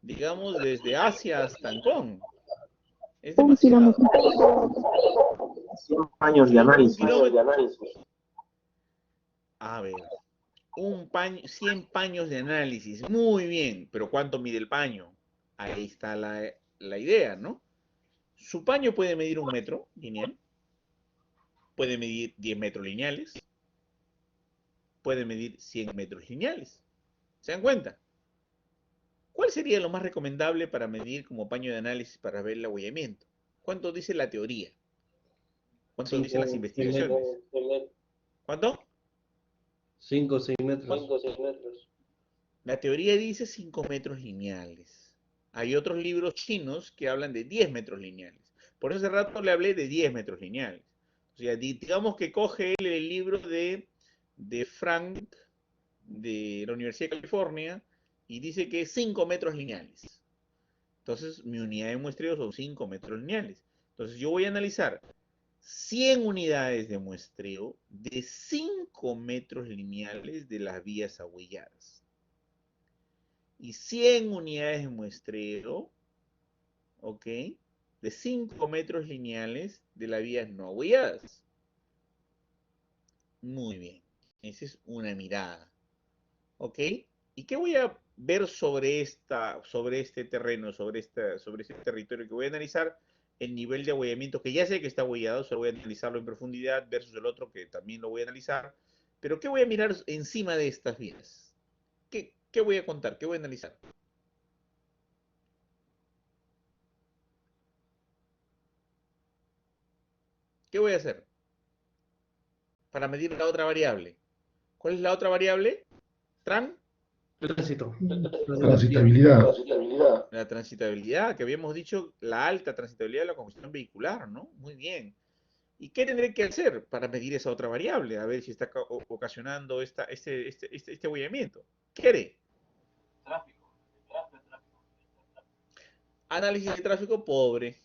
Digamos, desde Asia hasta Ancón. Es Un demasiado. kilómetro. 100 años de Un análisis. kilómetro. A ver, 100 paños de análisis. Muy bien, pero ¿cuánto mide el paño? Ahí está la idea, ¿no? Su paño puede medir 1 metro lineal, puede medir 10 metros lineales, puede medir 100 metros lineales. ¿Se dan cuenta? ¿Cuál sería lo más recomendable para medir como paño de análisis para ver el abollamiento? ¿Cuánto dice la teoría? ¿Cuánto dicen las investigaciones? ¿Cuánto? 5 o 6 metros. La teoría dice 5 metros lineales. Hay otros libros chinos que hablan de 10 metros lineales. Por eso hace rato le hablé de 10 metros lineales. O sea, digamos que coge él el libro de Frank, de la Universidad de California, y dice que es 5 metros lineales. Entonces, mi unidad de muestreo son 5 metros lineales. Entonces, yo voy a analizar 100 unidades de muestreo de 5 metros lineales de las vías ahuelladas. Y 100 unidades de muestreo, ¿ok? De 5 metros lineales de las vías no ahuelladas. Muy bien. Esa es una mirada. ¿Ok? ¿Y qué voy a ver sobre este terreno, sobre este territorio que voy a analizar? El nivel de abollamiento, que ya sé que está abollado, solo voy a analizarlo en profundidad versus el otro que también lo voy a analizar. Pero ¿qué voy a mirar encima de estas vías? ¿Qué voy a contar? ¿Qué voy a analizar? ¿Qué voy a hacer? Para medir la otra variable. ¿Cuál es la otra variable? Tránsito. Transitabilidad. La transitabilidad, que habíamos dicho, la alta transitabilidad de la congestión vehicular, ¿no? Muy bien. ¿Y qué tendré que hacer para medir esa otra variable? A ver si está ocasionando este abollamiento. ¿Qué haré? Análisis de tráfico pobre.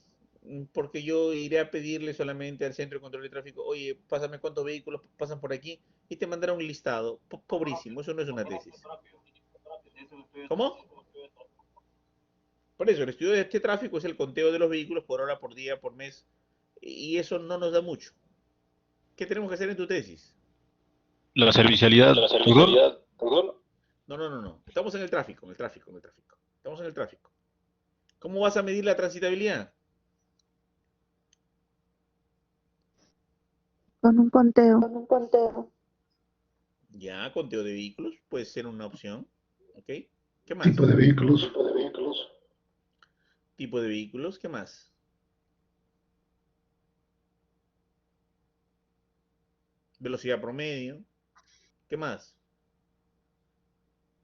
porque yo iré a pedirle solamente al centro de control de tráfico, oye, pásame cuántos vehículos pasan por aquí y te mandará un listado. Pobrísimo, eso no es una tesis. ¿Cómo? Por eso, el estudio de este tráfico es el conteo de los vehículos por hora, por día, por mes, y eso no nos da mucho. ¿Qué tenemos que hacer en tu tesis? La servicialidad, La doctor. servicialidad, perdón. No. Estamos en el tráfico, Estamos en el tráfico. ¿Cómo vas a medir la transitabilidad? Con un conteo. Con un conteo. Ya, conteo de vehículos puede ser una opción. ¿Ok? ¿Qué más? Tipo de vehículos. Tipo de vehículos. Tipo de vehículos, ¿qué más? Velocidad promedio, ¿qué más?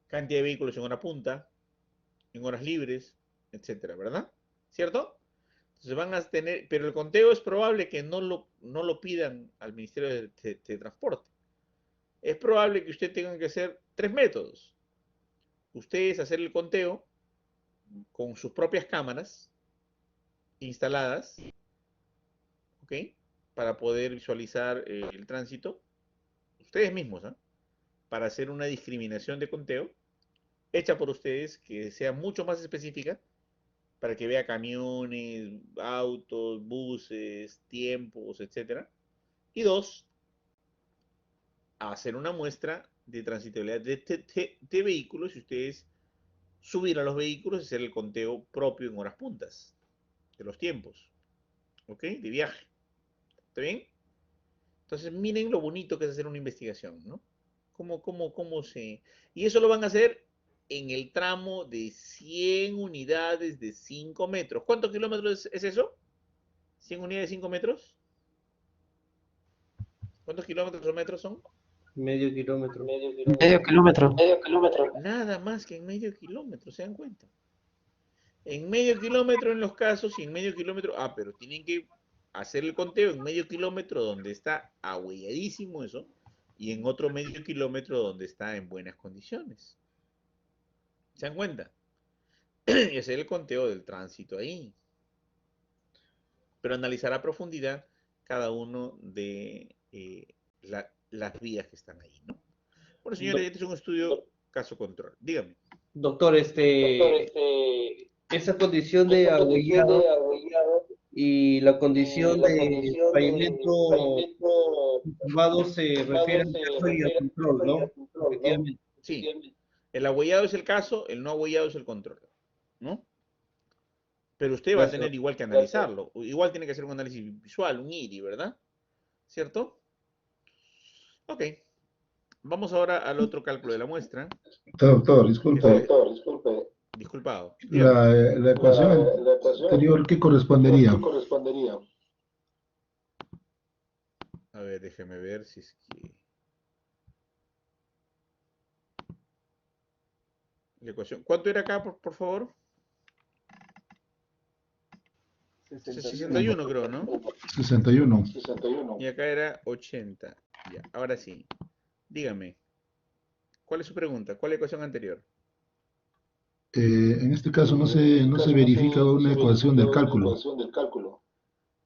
Cantidad de vehículos en hora punta, en horas libres, etcétera, ¿verdad? ¿Cierto? Entonces van a tener, pero el conteo es probable que no lo pidan al Ministerio de Transporte. Es probable que usted tenga que hacer 3 métodos. Ustedes hacer el conteo con sus propias cámaras instaladas, ¿ok? Para poder visualizar el tránsito, ustedes mismos, ¿eh? Para hacer una discriminación de conteo hecha por ustedes que sea mucho más específica para que vea camiones, autos, buses, tiempos, etcétera. Y dos, hacer una muestra de transitabilidad de vehículos y ustedes subir a los vehículos y hacer el conteo propio en horas puntas de los tiempos, ¿ok? De viaje. ¿Está bien? Entonces miren lo bonito que es hacer una investigación, ¿no? Cómo se... Y eso lo van a hacer en el tramo de 100 unidades de 5 metros. ¿Cuántos kilómetros es eso? ¿100 unidades de 5 metros? ¿Cuántos kilómetros o metros son? Medio kilómetro. Medio kilómetro. Medio kilómetro. Nada más que en medio kilómetro, ¿se dan cuenta? En medio kilómetro en los casos y en medio kilómetro... Ah, pero tienen que hacer el conteo en medio kilómetro donde está ahuelladísimo eso y en otro medio kilómetro donde está en buenas condiciones. ¿Se dan cuenta? Y hacer el conteo del tránsito ahí. Pero analizar a profundidad cada uno de las vías que están ahí, ¿no? Bueno, señores, Do- este es un estudio caso control. Dígame. doctor, Doctor, esa condición de esta condición argollado de arrollado y la y condición la de condición de pavimento pavimento curvado se refiere curvado al se caso y al refiere control, al ¿no? control, ¿no? Efectivamente. Sí, el abollado es el caso, el no abollado es el control, ¿no? Pero usted va a Gracias. tener igual que analizarlo. Igual tiene que hacer un análisis visual, un IRI, ¿verdad? ¿Cierto? Ok. Vamos ahora al otro cálculo de la muestra, Doctor, que es disculpe. el... Doctor, disculpe, Disculpado, dígame. La ecuación la ecuación anterior, ¿qué anterior, correspondería? ¿qué correspondería? A ver, déjeme ver si es que... La ecuación... ¿Cuánto era acá, por favor? 61 creo, ¿no? 61. 61. Y acá era 80. Ya, ahora sí. Dígame, ¿cuál es su pregunta? ¿Cuál es la ecuación anterior? En este caso En este no se caso verifica no una se ecuación verifica del una cálculo. ecuación del cálculo.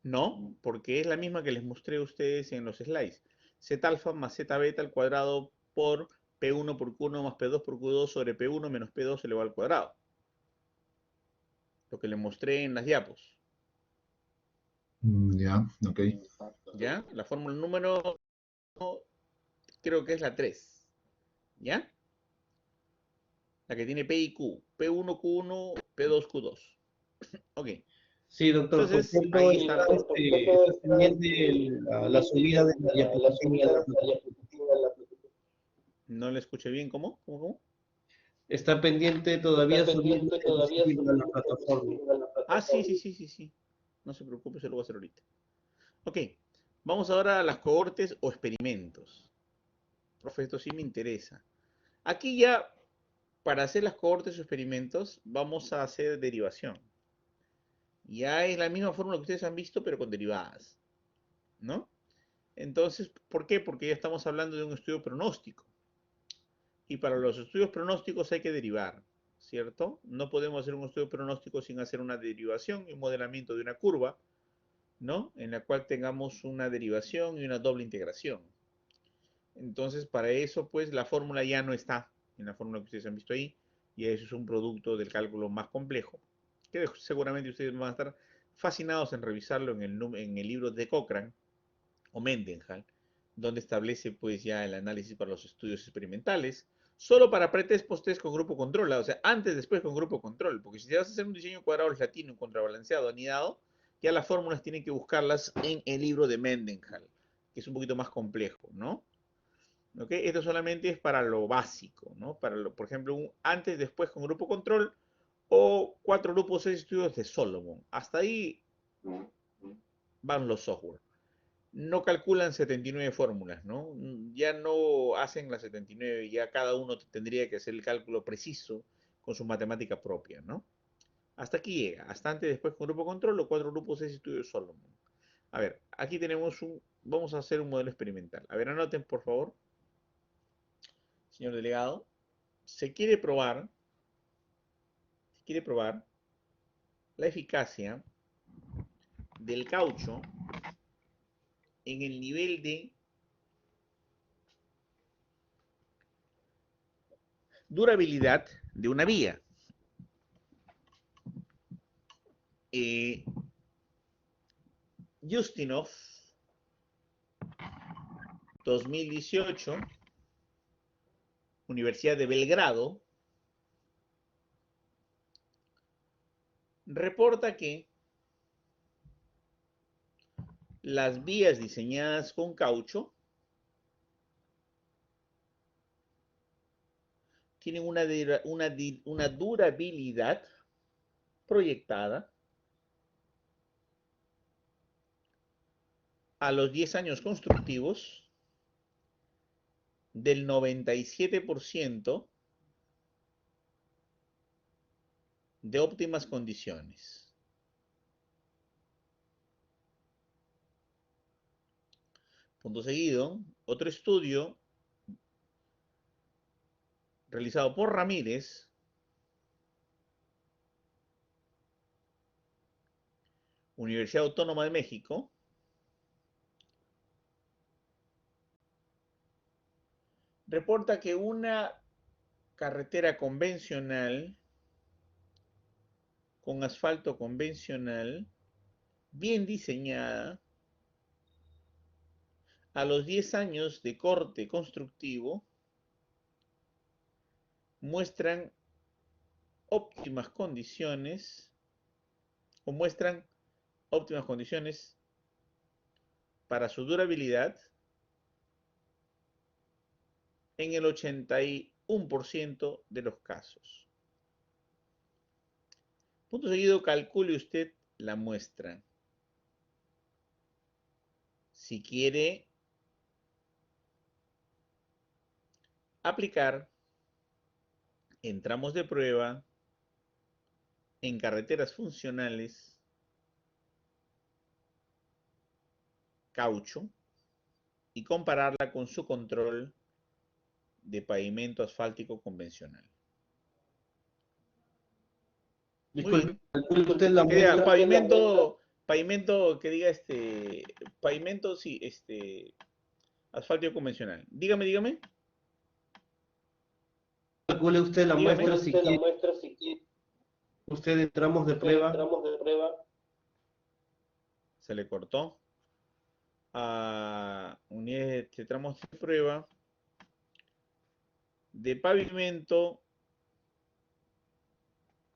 No, porque es la misma que les mostré a ustedes en los slides. Z alfa más Z beta al cuadrado por P1 por Q1 más P2 por Q2 sobre P1 menos P2 elevado al cuadrado. Lo que les mostré en las diapos. Ya, ok. ¿Ya? La fórmula número creo que es la 3. ¿Ya? La que tiene P y Q. P1, Q1, P2, Q2. Ok. Sí, doctor, por Entonces, cierto, ahí está. está pendiente la subida de la La diapositiva a subida la de la plataforma. diapositiva de la plataforma. No le escuché bien. ¿Cómo? Está pendiente Está todavía subir la pendiente todavía diapositiva a subir la la plataforma. diapositiva de la Ah, sí. plataforma. No se preocupe, se lo voy a hacer ahorita. Ok. Vamos ahora a las cohortes o experimentos. Profe, esto sí me interesa. Aquí ya, para hacer las cohortes o experimentos, vamos a hacer derivación. Ya es la misma fórmula que ustedes han visto, pero con derivadas, ¿no? Entonces, ¿por qué? Porque ya estamos hablando de un estudio pronóstico. Y para los estudios pronósticos hay que derivar, ¿cierto? No podemos hacer un estudio pronóstico sin hacer una derivación y un modelamiento de una curva, ¿no? En la cual tengamos una derivación y una doble integración. Entonces, para eso, pues, la fórmula ya no está en la fórmula que ustedes han visto ahí, y eso es un producto del cálculo más complejo, que seguramente ustedes van a estar fascinados en revisarlo en el libro de Cochrane o Mendenhall, donde establece pues ya el análisis para los estudios experimentales, solo para pretest, posttest con grupo control, o sea, antes, después con grupo control, porque si vas a hacer un diseño cuadrado latino, un contrabalanceado, anidado, ya las fórmulas tienen que buscarlas en el libro de Mendenhall, que es un poquito más complejo, ¿no? ¿Ok? Esto solamente es para lo básico, ¿no? Para lo, por ejemplo, un antes, después con grupo control o 4 grupos 6 estudios de Solomon. Hasta ahí van los software. No calculan 79 fórmulas, ¿no? Ya no hacen las 79, ya cada uno tendría que hacer el cálculo preciso con su matemática propia, ¿no? Hasta aquí llega, hasta antes, después con grupo control o 4 grupos 6 estudios de Solomon. A ver, aquí tenemos vamos a hacer un modelo experimental. A ver, anoten por favor, señor delegado. Se quiere probar la eficacia del caucho en el nivel de durabilidad de una vía. Justinov, 2018, Universidad de Belgrado, reporta que las vías diseñadas con caucho tienen una durabilidad proyectada a los 10 años constructivos del 97% de óptimas condiciones. Punto seguido, otro estudio realizado por Ramírez Universidad Autónoma de México, reporta que una carretera convencional, con asfalto convencional, bien diseñada, a los 10 años de corte constructivo, muestran óptimas condiciones, o muestran óptimas condiciones para su durabilidad en el 81% de los casos. Punto seguido, calcule usted la muestra. Si quiere aplicar en tramos de prueba, en carreteras funcionales, caucho, y compararla con su control de pavimento asfáltico convencional. Disculpe, calcule usted la Que diga muestra. pavimento, que diga pavimento, sí, asfáltico convencional. Dígame. Calcule usted la Dígame. muestra si quiere. Usted en tramos de prueba. Se le cortó. A unidades de tramos de prueba de pavimento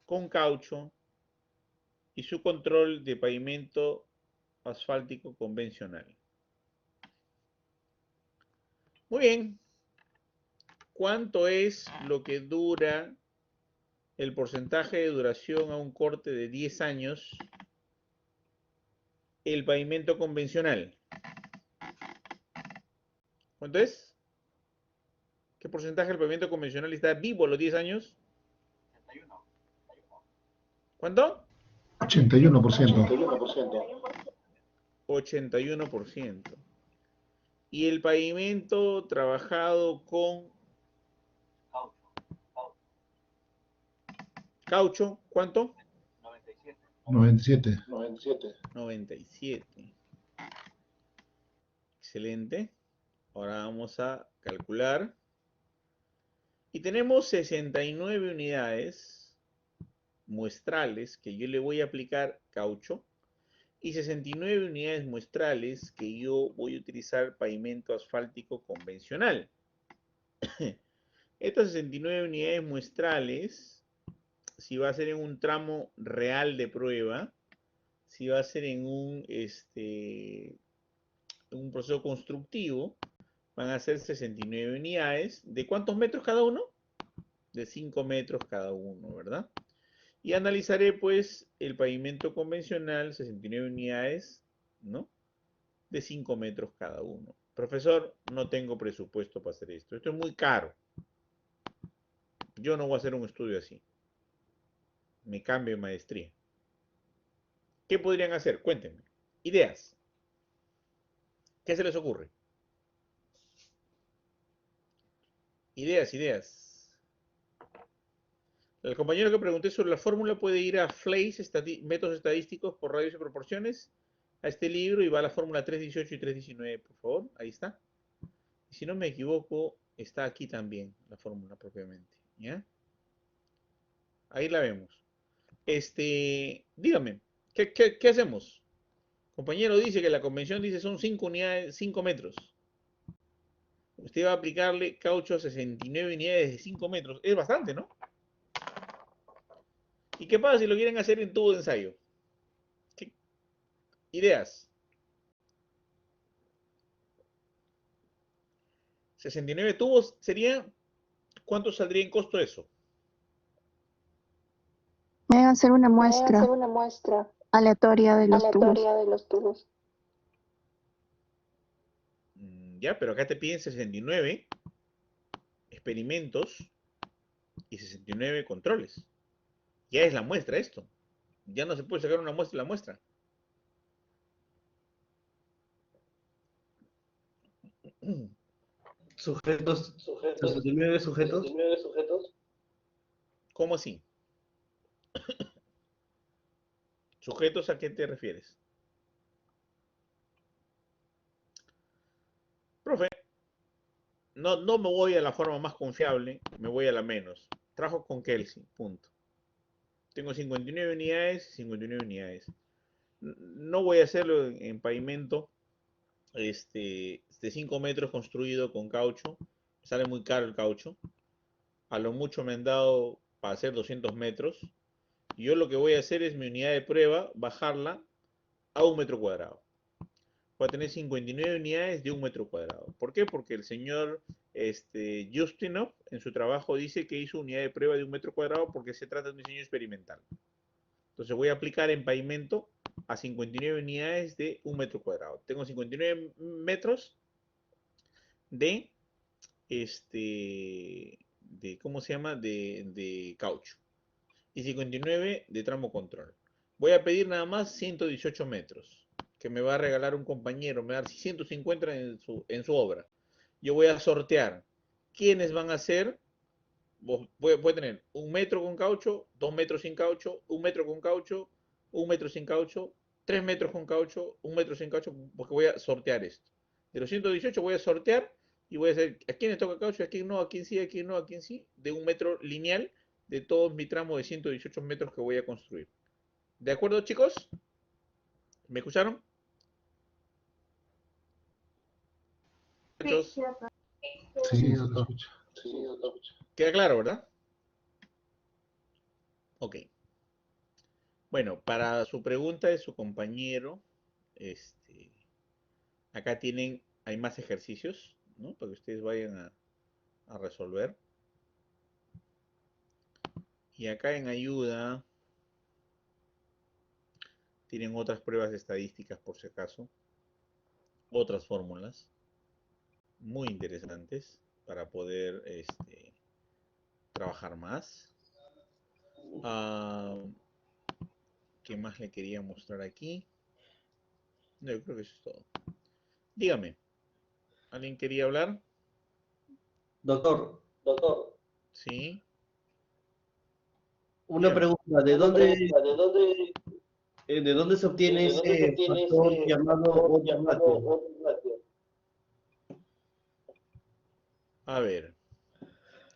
con caucho y su control de pavimento asfáltico convencional. Muy bien. ¿Cuánto es lo que dura el porcentaje de duración a un corte de 10 años el pavimento convencional? ¿Cuánto es? ¿Qué porcentaje del pavimento convencional está vivo a los 10 años? ¿Cuánto? 81%. 81%. Y el pavimento trabajado con Caucho, ¿cuánto? 97. 97. 97. Excelente. Ahora vamos a calcular. Y tenemos 69 unidades muestrales que yo le voy a aplicar caucho y 69 unidades muestrales que yo voy a utilizar pavimento asfáltico convencional. Estas 69 unidades muestrales, si va a ser en un tramo real de prueba, si va a ser en un proceso constructivo, van a ser 69 unidades. ¿De cuántos metros cada uno? De 5 metros cada uno, ¿verdad? Y analizaré pues el pavimento convencional, 69 unidades, ¿no? De 5 metros cada uno. Profesor, no tengo presupuesto para hacer esto. Esto es muy caro. Yo no voy a hacer un estudio así. Me cambio de maestría. ¿Qué podrían hacer? Cuéntenme. Ideas. ¿Qué se les ocurre? Ideas. El compañero que pregunté sobre la fórmula puede ir a Fleiss, métodos estadísticos por radios y proporciones, a este libro y va a la fórmula 318 y 319, por favor. Ahí está. Y si no me equivoco, está aquí también la fórmula propiamente. ¿Ya? Ahí la vemos. Dígame, ¿qué hacemos? Compañero dice que la convención dice son 5 unidades, 5 metros. Usted va a aplicarle caucho a 69 unidades de 5 metros. Es bastante, ¿no? ¿Y qué pasa si lo quieren hacer en tubo de ensayo? ¿Qué ideas? 69 tubos sería, ¿cuánto saldría en costo eso? Voy a hacer una Voy a muestra hacer una muestra aleatoria de los tubos. aleatoria de los tubos. Ya, pero acá te piden 69 experimentos y 69 controles. Ya es la muestra esto. Ya no se puede sacar una muestra de la muestra. Sujetos, Sujetos, 69 sujetos. 69 sujetos. ¿Cómo así? ¿Sujetos a qué te refieres? Profe, no me voy a la forma más confiable, me voy a la menos. Trabajo con Kelsey, punto. Tengo 59 unidades y 59 unidades. No voy a hacerlo en pavimento de 5 metros construido con caucho. Sale muy caro el caucho. A lo mucho me han dado para hacer 200 metros. Y yo lo que voy a hacer es mi unidad de prueba, bajarla a 1 metro cuadrado. Voy a tener 59 unidades de 1 metro cuadrado. ¿Por qué? Porque el señor Justinov en su trabajo dice que hizo unidad de prueba de 1 metro cuadrado porque se trata de un diseño experimental. Entonces voy a aplicar en pavimento a 59 unidades de 1 metro cuadrado. Tengo 59 metros de, ¿cómo se llama? De caucho. Y 59 de tramo control. Voy a pedir nada más 118 metros, que me va a regalar un compañero, me va a dar 150 en su obra. Yo voy a sortear quiénes van a ser. Puede tener 1 metro con caucho, 2 metros sin caucho, 1 metro con caucho, 1 metro sin caucho, 3 metros con caucho, 1 metro sin caucho, porque voy a sortear esto. De los 118 voy a sortear y voy a hacer a quién le toca caucho, a quién no, a quién sí, a quién no, a quién sí, de 1 metro lineal de todo mi tramo de 118 metros que voy a construir. ¿De acuerdo, chicos? ¿Me escucharon? Sí, Muchachos, cierto. Sí, Sí, se doctor. escucha. Sí, doctor. queda claro, ¿verdad? Ok. Bueno, para su pregunta de su compañero, acá hay más ejercicios, ¿no? Para que ustedes vayan a resolver. Y acá en ayuda tienen otras pruebas estadísticas por si acaso, otras fórmulas muy interesantes para poder trabajar más. ¿Qué más le quería mostrar aquí? No, yo creo que eso es todo. Dígame, ¿alguien quería hablar? Doctor, Doctor, Sí. Una Dígame. pregunta, ¿de dónde se obtiene ese factor llamado odds ratio? A ver,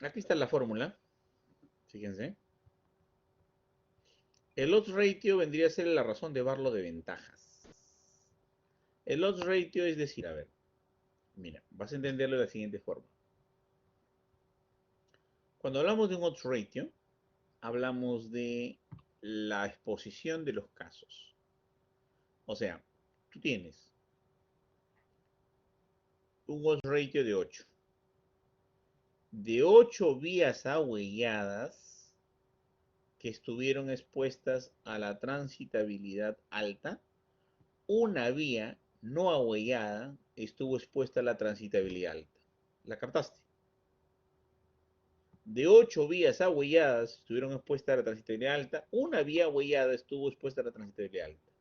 aquí está la fórmula. Fíjense. El odds ratio vendría a ser la razón de Barlow de ventajas. El odds ratio es decir, a ver, mira, vas a entenderlo de la siguiente forma. Cuando hablamos de un odds ratio, hablamos de la exposición de los casos. O sea, tú tienes un odds ratio de 8. De 8 vías ahuelladas que estuvieron expuestas a la transitabilidad alta, una vía no ahuellada estuvo expuesta a la transitabilidad alta. ¿La captaste? De 8 vías ahuelladas estuvieron expuestas a la transitabilidad alta, una vía ahuellada estuvo expuesta a la transitabilidad alta.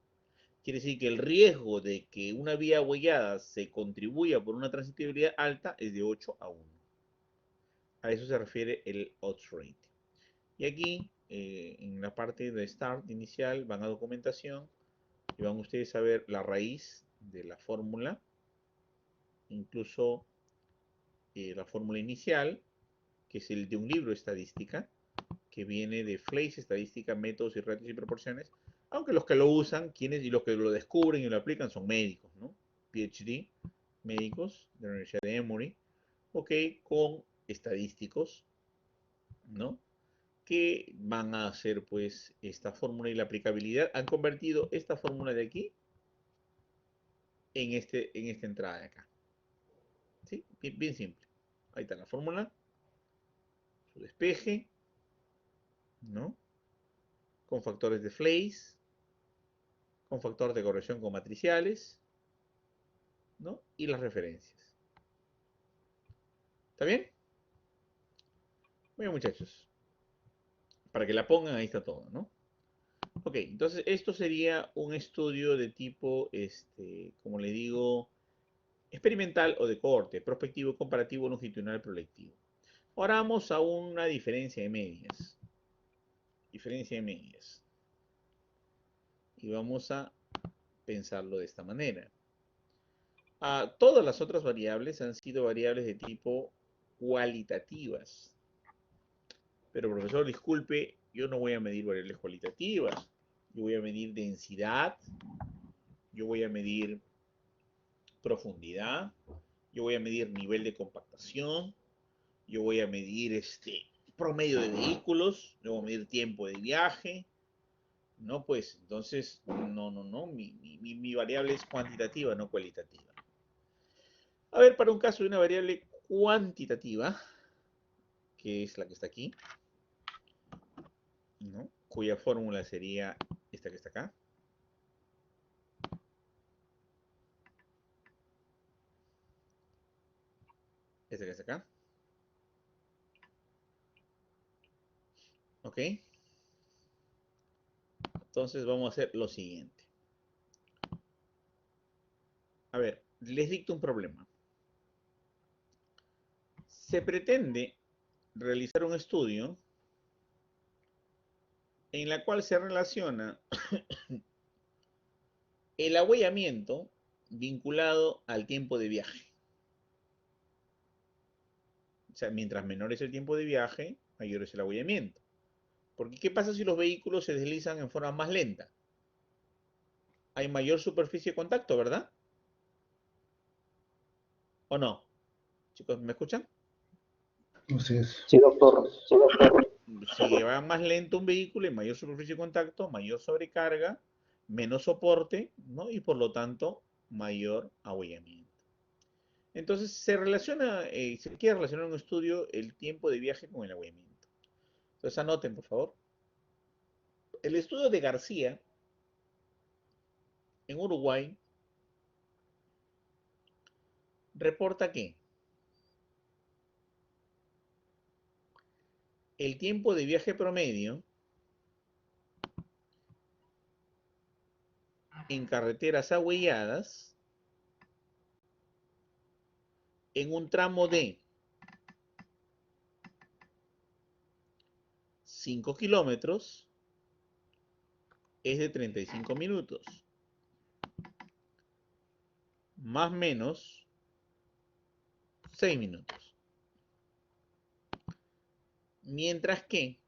Quiere decir que el riesgo de que una vía ahuellada se contribuya por una transitabilidad alta es de 8 a 1. A eso se refiere el odds ratio. Y aquí, en la parte de start inicial, van a documentación y van ustedes a ver la raíz de la fórmula, incluso la fórmula inicial, que es el de un libro de estadística, que viene de Fleiss, Estadística, Métodos y Ratios y Proporciones, aunque los que lo usan, quienes y los que lo descubren y lo aplican son médicos, ¿no? PhD, médicos de la Universidad de Emory, ok, con estadísticos, ¿no? Que van a hacer pues esta fórmula y la aplicabilidad. Han convertido esta fórmula de aquí en esta entrada de acá. ¿Sí? Bien, bien simple. Ahí está la fórmula, su despeje, ¿no? Con factores de Fleiss, con factor de corrección con matriciales, ¿no? Y las referencias. ¿Está bien? Bueno, muchachos. Para que la pongan, ahí está todo, ¿no? Ok, entonces esto sería un estudio de tipo, como le digo, experimental o de cohorte, prospectivo, comparativo, longitudinal, proyectivo. Ahora vamos a una diferencia de medias. Diferencia de medias. Y vamos a pensarlo de esta manera. Todas las otras variables han sido variables de tipo cualitativas. Pero profesor, disculpe, yo no voy a medir variables cualitativas. Yo voy a medir densidad, yo voy a medir profundidad, yo voy a medir nivel de compactación, yo voy a medir promedio de vehículos, yo voy a medir tiempo de viaje. No, pues, entonces, no, mi variable es cuantitativa, no cualitativa. A ver, para un caso de una variable cuantitativa, que es la que está aquí, ¿no? Cuya fórmula sería esta que está acá. Esta que está acá. ¿Ok? Entonces vamos a hacer lo siguiente. A ver, les dicto un problema. Se pretende realizar un estudio en la cual se relaciona el ahuellamiento vinculado al tiempo de viaje. O sea, mientras menor es el tiempo de viaje, mayor es el ahuellamiento. Porque ¿qué pasa si los vehículos se deslizan en forma más lenta? Hay mayor superficie de contacto, ¿verdad? ¿O no? Chicos, ¿me escuchan? Así es. Sí, doctor. Sí, doctor. Si va más lento un vehículo, hay mayor superficie de contacto, mayor sobrecarga, menos soporte, ¿no? Y por lo tanto, mayor ahuellamiento. Entonces, se quiere relacionar en un estudio el tiempo de viaje con el ahuellamiento. Entonces, anoten, por favor. El estudio de García en Uruguay reporta que el tiempo de viaje promedio en carreteras ahuelladas en un tramo de 5 kilómetros es de 35 minutos. Más o menos 6 minutos. Mientras que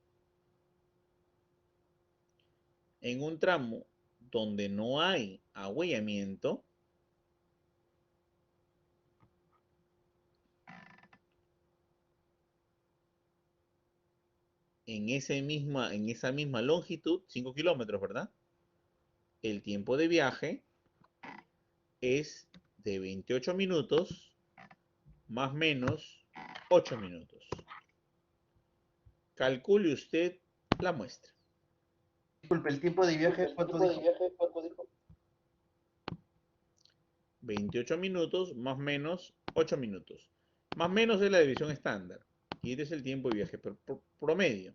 en un tramo donde no hay ahuellamiento, en esa misma longitud, 5 kilómetros, ¿verdad? El tiempo de viaje es de 28 minutos más o menos 8 minutos. Calcule usted la muestra. Disculpe, ¿el tiempo de viaje cuánto dijo? 28 minutos más o menos 8 minutos. Más o menos es la división estándar. Y este es el tiempo de viaje promedio.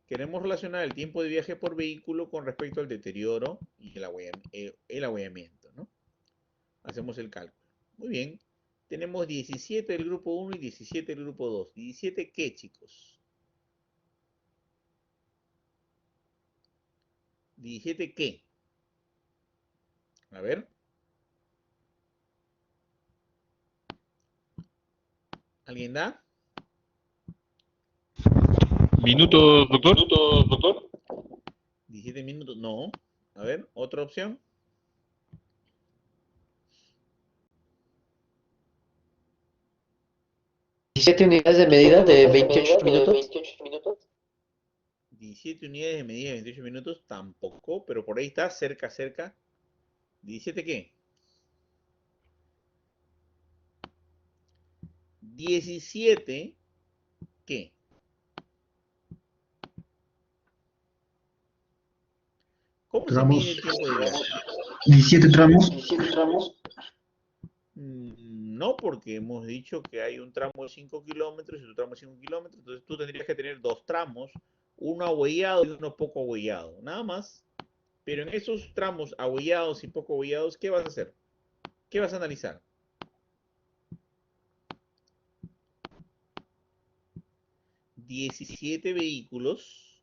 Queremos relacionar el tiempo de viaje por vehículo con respecto al deterioro y el ahuellamiento, ¿no? Hacemos el cálculo. Muy bien. Tenemos 17 del grupo 1 y 17 del grupo 2. ¿17 qué, chicos? 17 qué. A ver. ¿Alguien da? Minutos, doctor. 17 minutos. No. A ver, otra opción. ¿17 unidades de medida de 28 minutos? 17 unidades de medida de 28 minutos, tampoco, pero por ahí está, cerca. ¿17 qué? 17 qué? ¿Cómo se mide el tiempo de viaje? 17 tramos. 17 tramos. No, porque hemos dicho que hay un tramo de 5 kilómetros y otro tramo de 5 kilómetros, entonces tú tendrías que tener dos tramos, uno ahuellado y uno poco ahuellado, nada más. Pero en esos tramos ahuellados y poco ahuellados, ¿qué vas a hacer? ¿Qué vas a analizar? ¿17 vehículos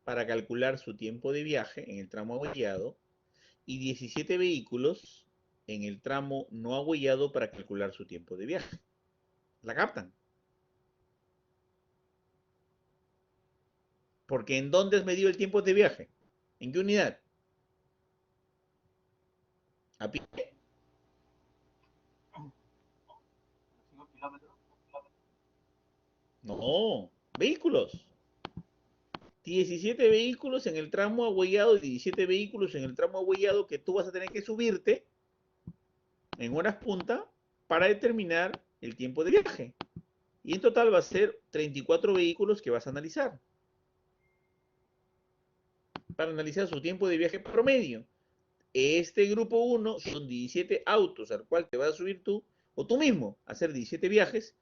para calcular su tiempo de viaje en el tramo ahuellado y 17 vehículos en el tramo no ahuellado para calcular su tiempo de viaje? ¿La captan? Porque ¿en dónde has medido el tiempo de viaje? ¿En qué unidad? ¿A pie? No, vehículos. 17 vehículos en el tramo ahuellado y 17 vehículos en el tramo ahuellado que tú vas a tener que subirte en horas punta para determinar el tiempo de viaje. Y en total va a ser 34 vehículos que vas a analizar. Para analizar su tiempo de viaje promedio. Este grupo 1 son 17 autos al cual te vas a subir tú, o tú mismo, a hacer 17 viajes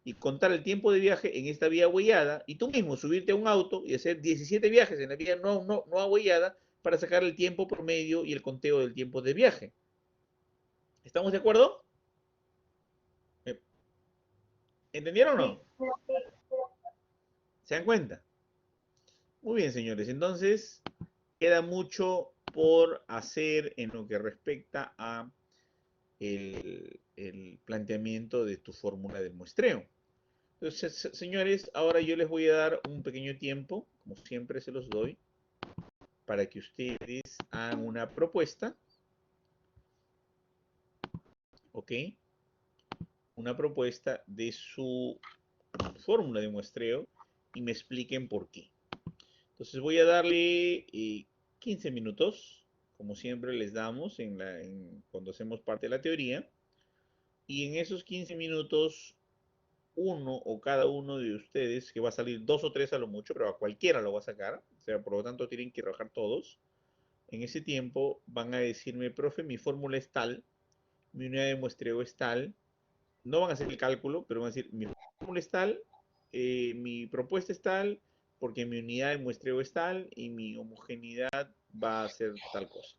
y contar el tiempo de viaje en esta vía ahuellada, y tú mismo subirte a un auto y hacer 17 viajes en la vía no ahuellada para sacar el tiempo promedio y el conteo del tiempo de viaje. ¿Estamos de acuerdo? ¿Entendieron o no? ¿Se dan cuenta? Muy bien, señores. Entonces, queda mucho por hacer en lo que respecta a el planteamiento de tu fórmula de muestreo. Entonces, señores, ahora yo les voy a dar un pequeño tiempo, como siempre se los doy, para que ustedes hagan una propuesta, ¿ok? Una propuesta de su fórmula de muestreo y me expliquen por qué. Entonces voy a darle 15 minutos, como siempre les damos cuando hacemos parte de la teoría, y en esos 15 minutos uno o cada uno de ustedes, que va a salir 2 o 3 a lo mucho, pero a cualquiera lo va a sacar, o sea, por lo tanto tienen que trabajar todos. En ese tiempo van a decirme, profe, mi fórmula es tal, mi unidad de muestreo es tal, no van a hacer el cálculo, pero van a decir, mi fórmula es tal, mi propuesta es tal, porque mi unidad de muestreo es tal y mi homogeneidad va a ser tal cosa.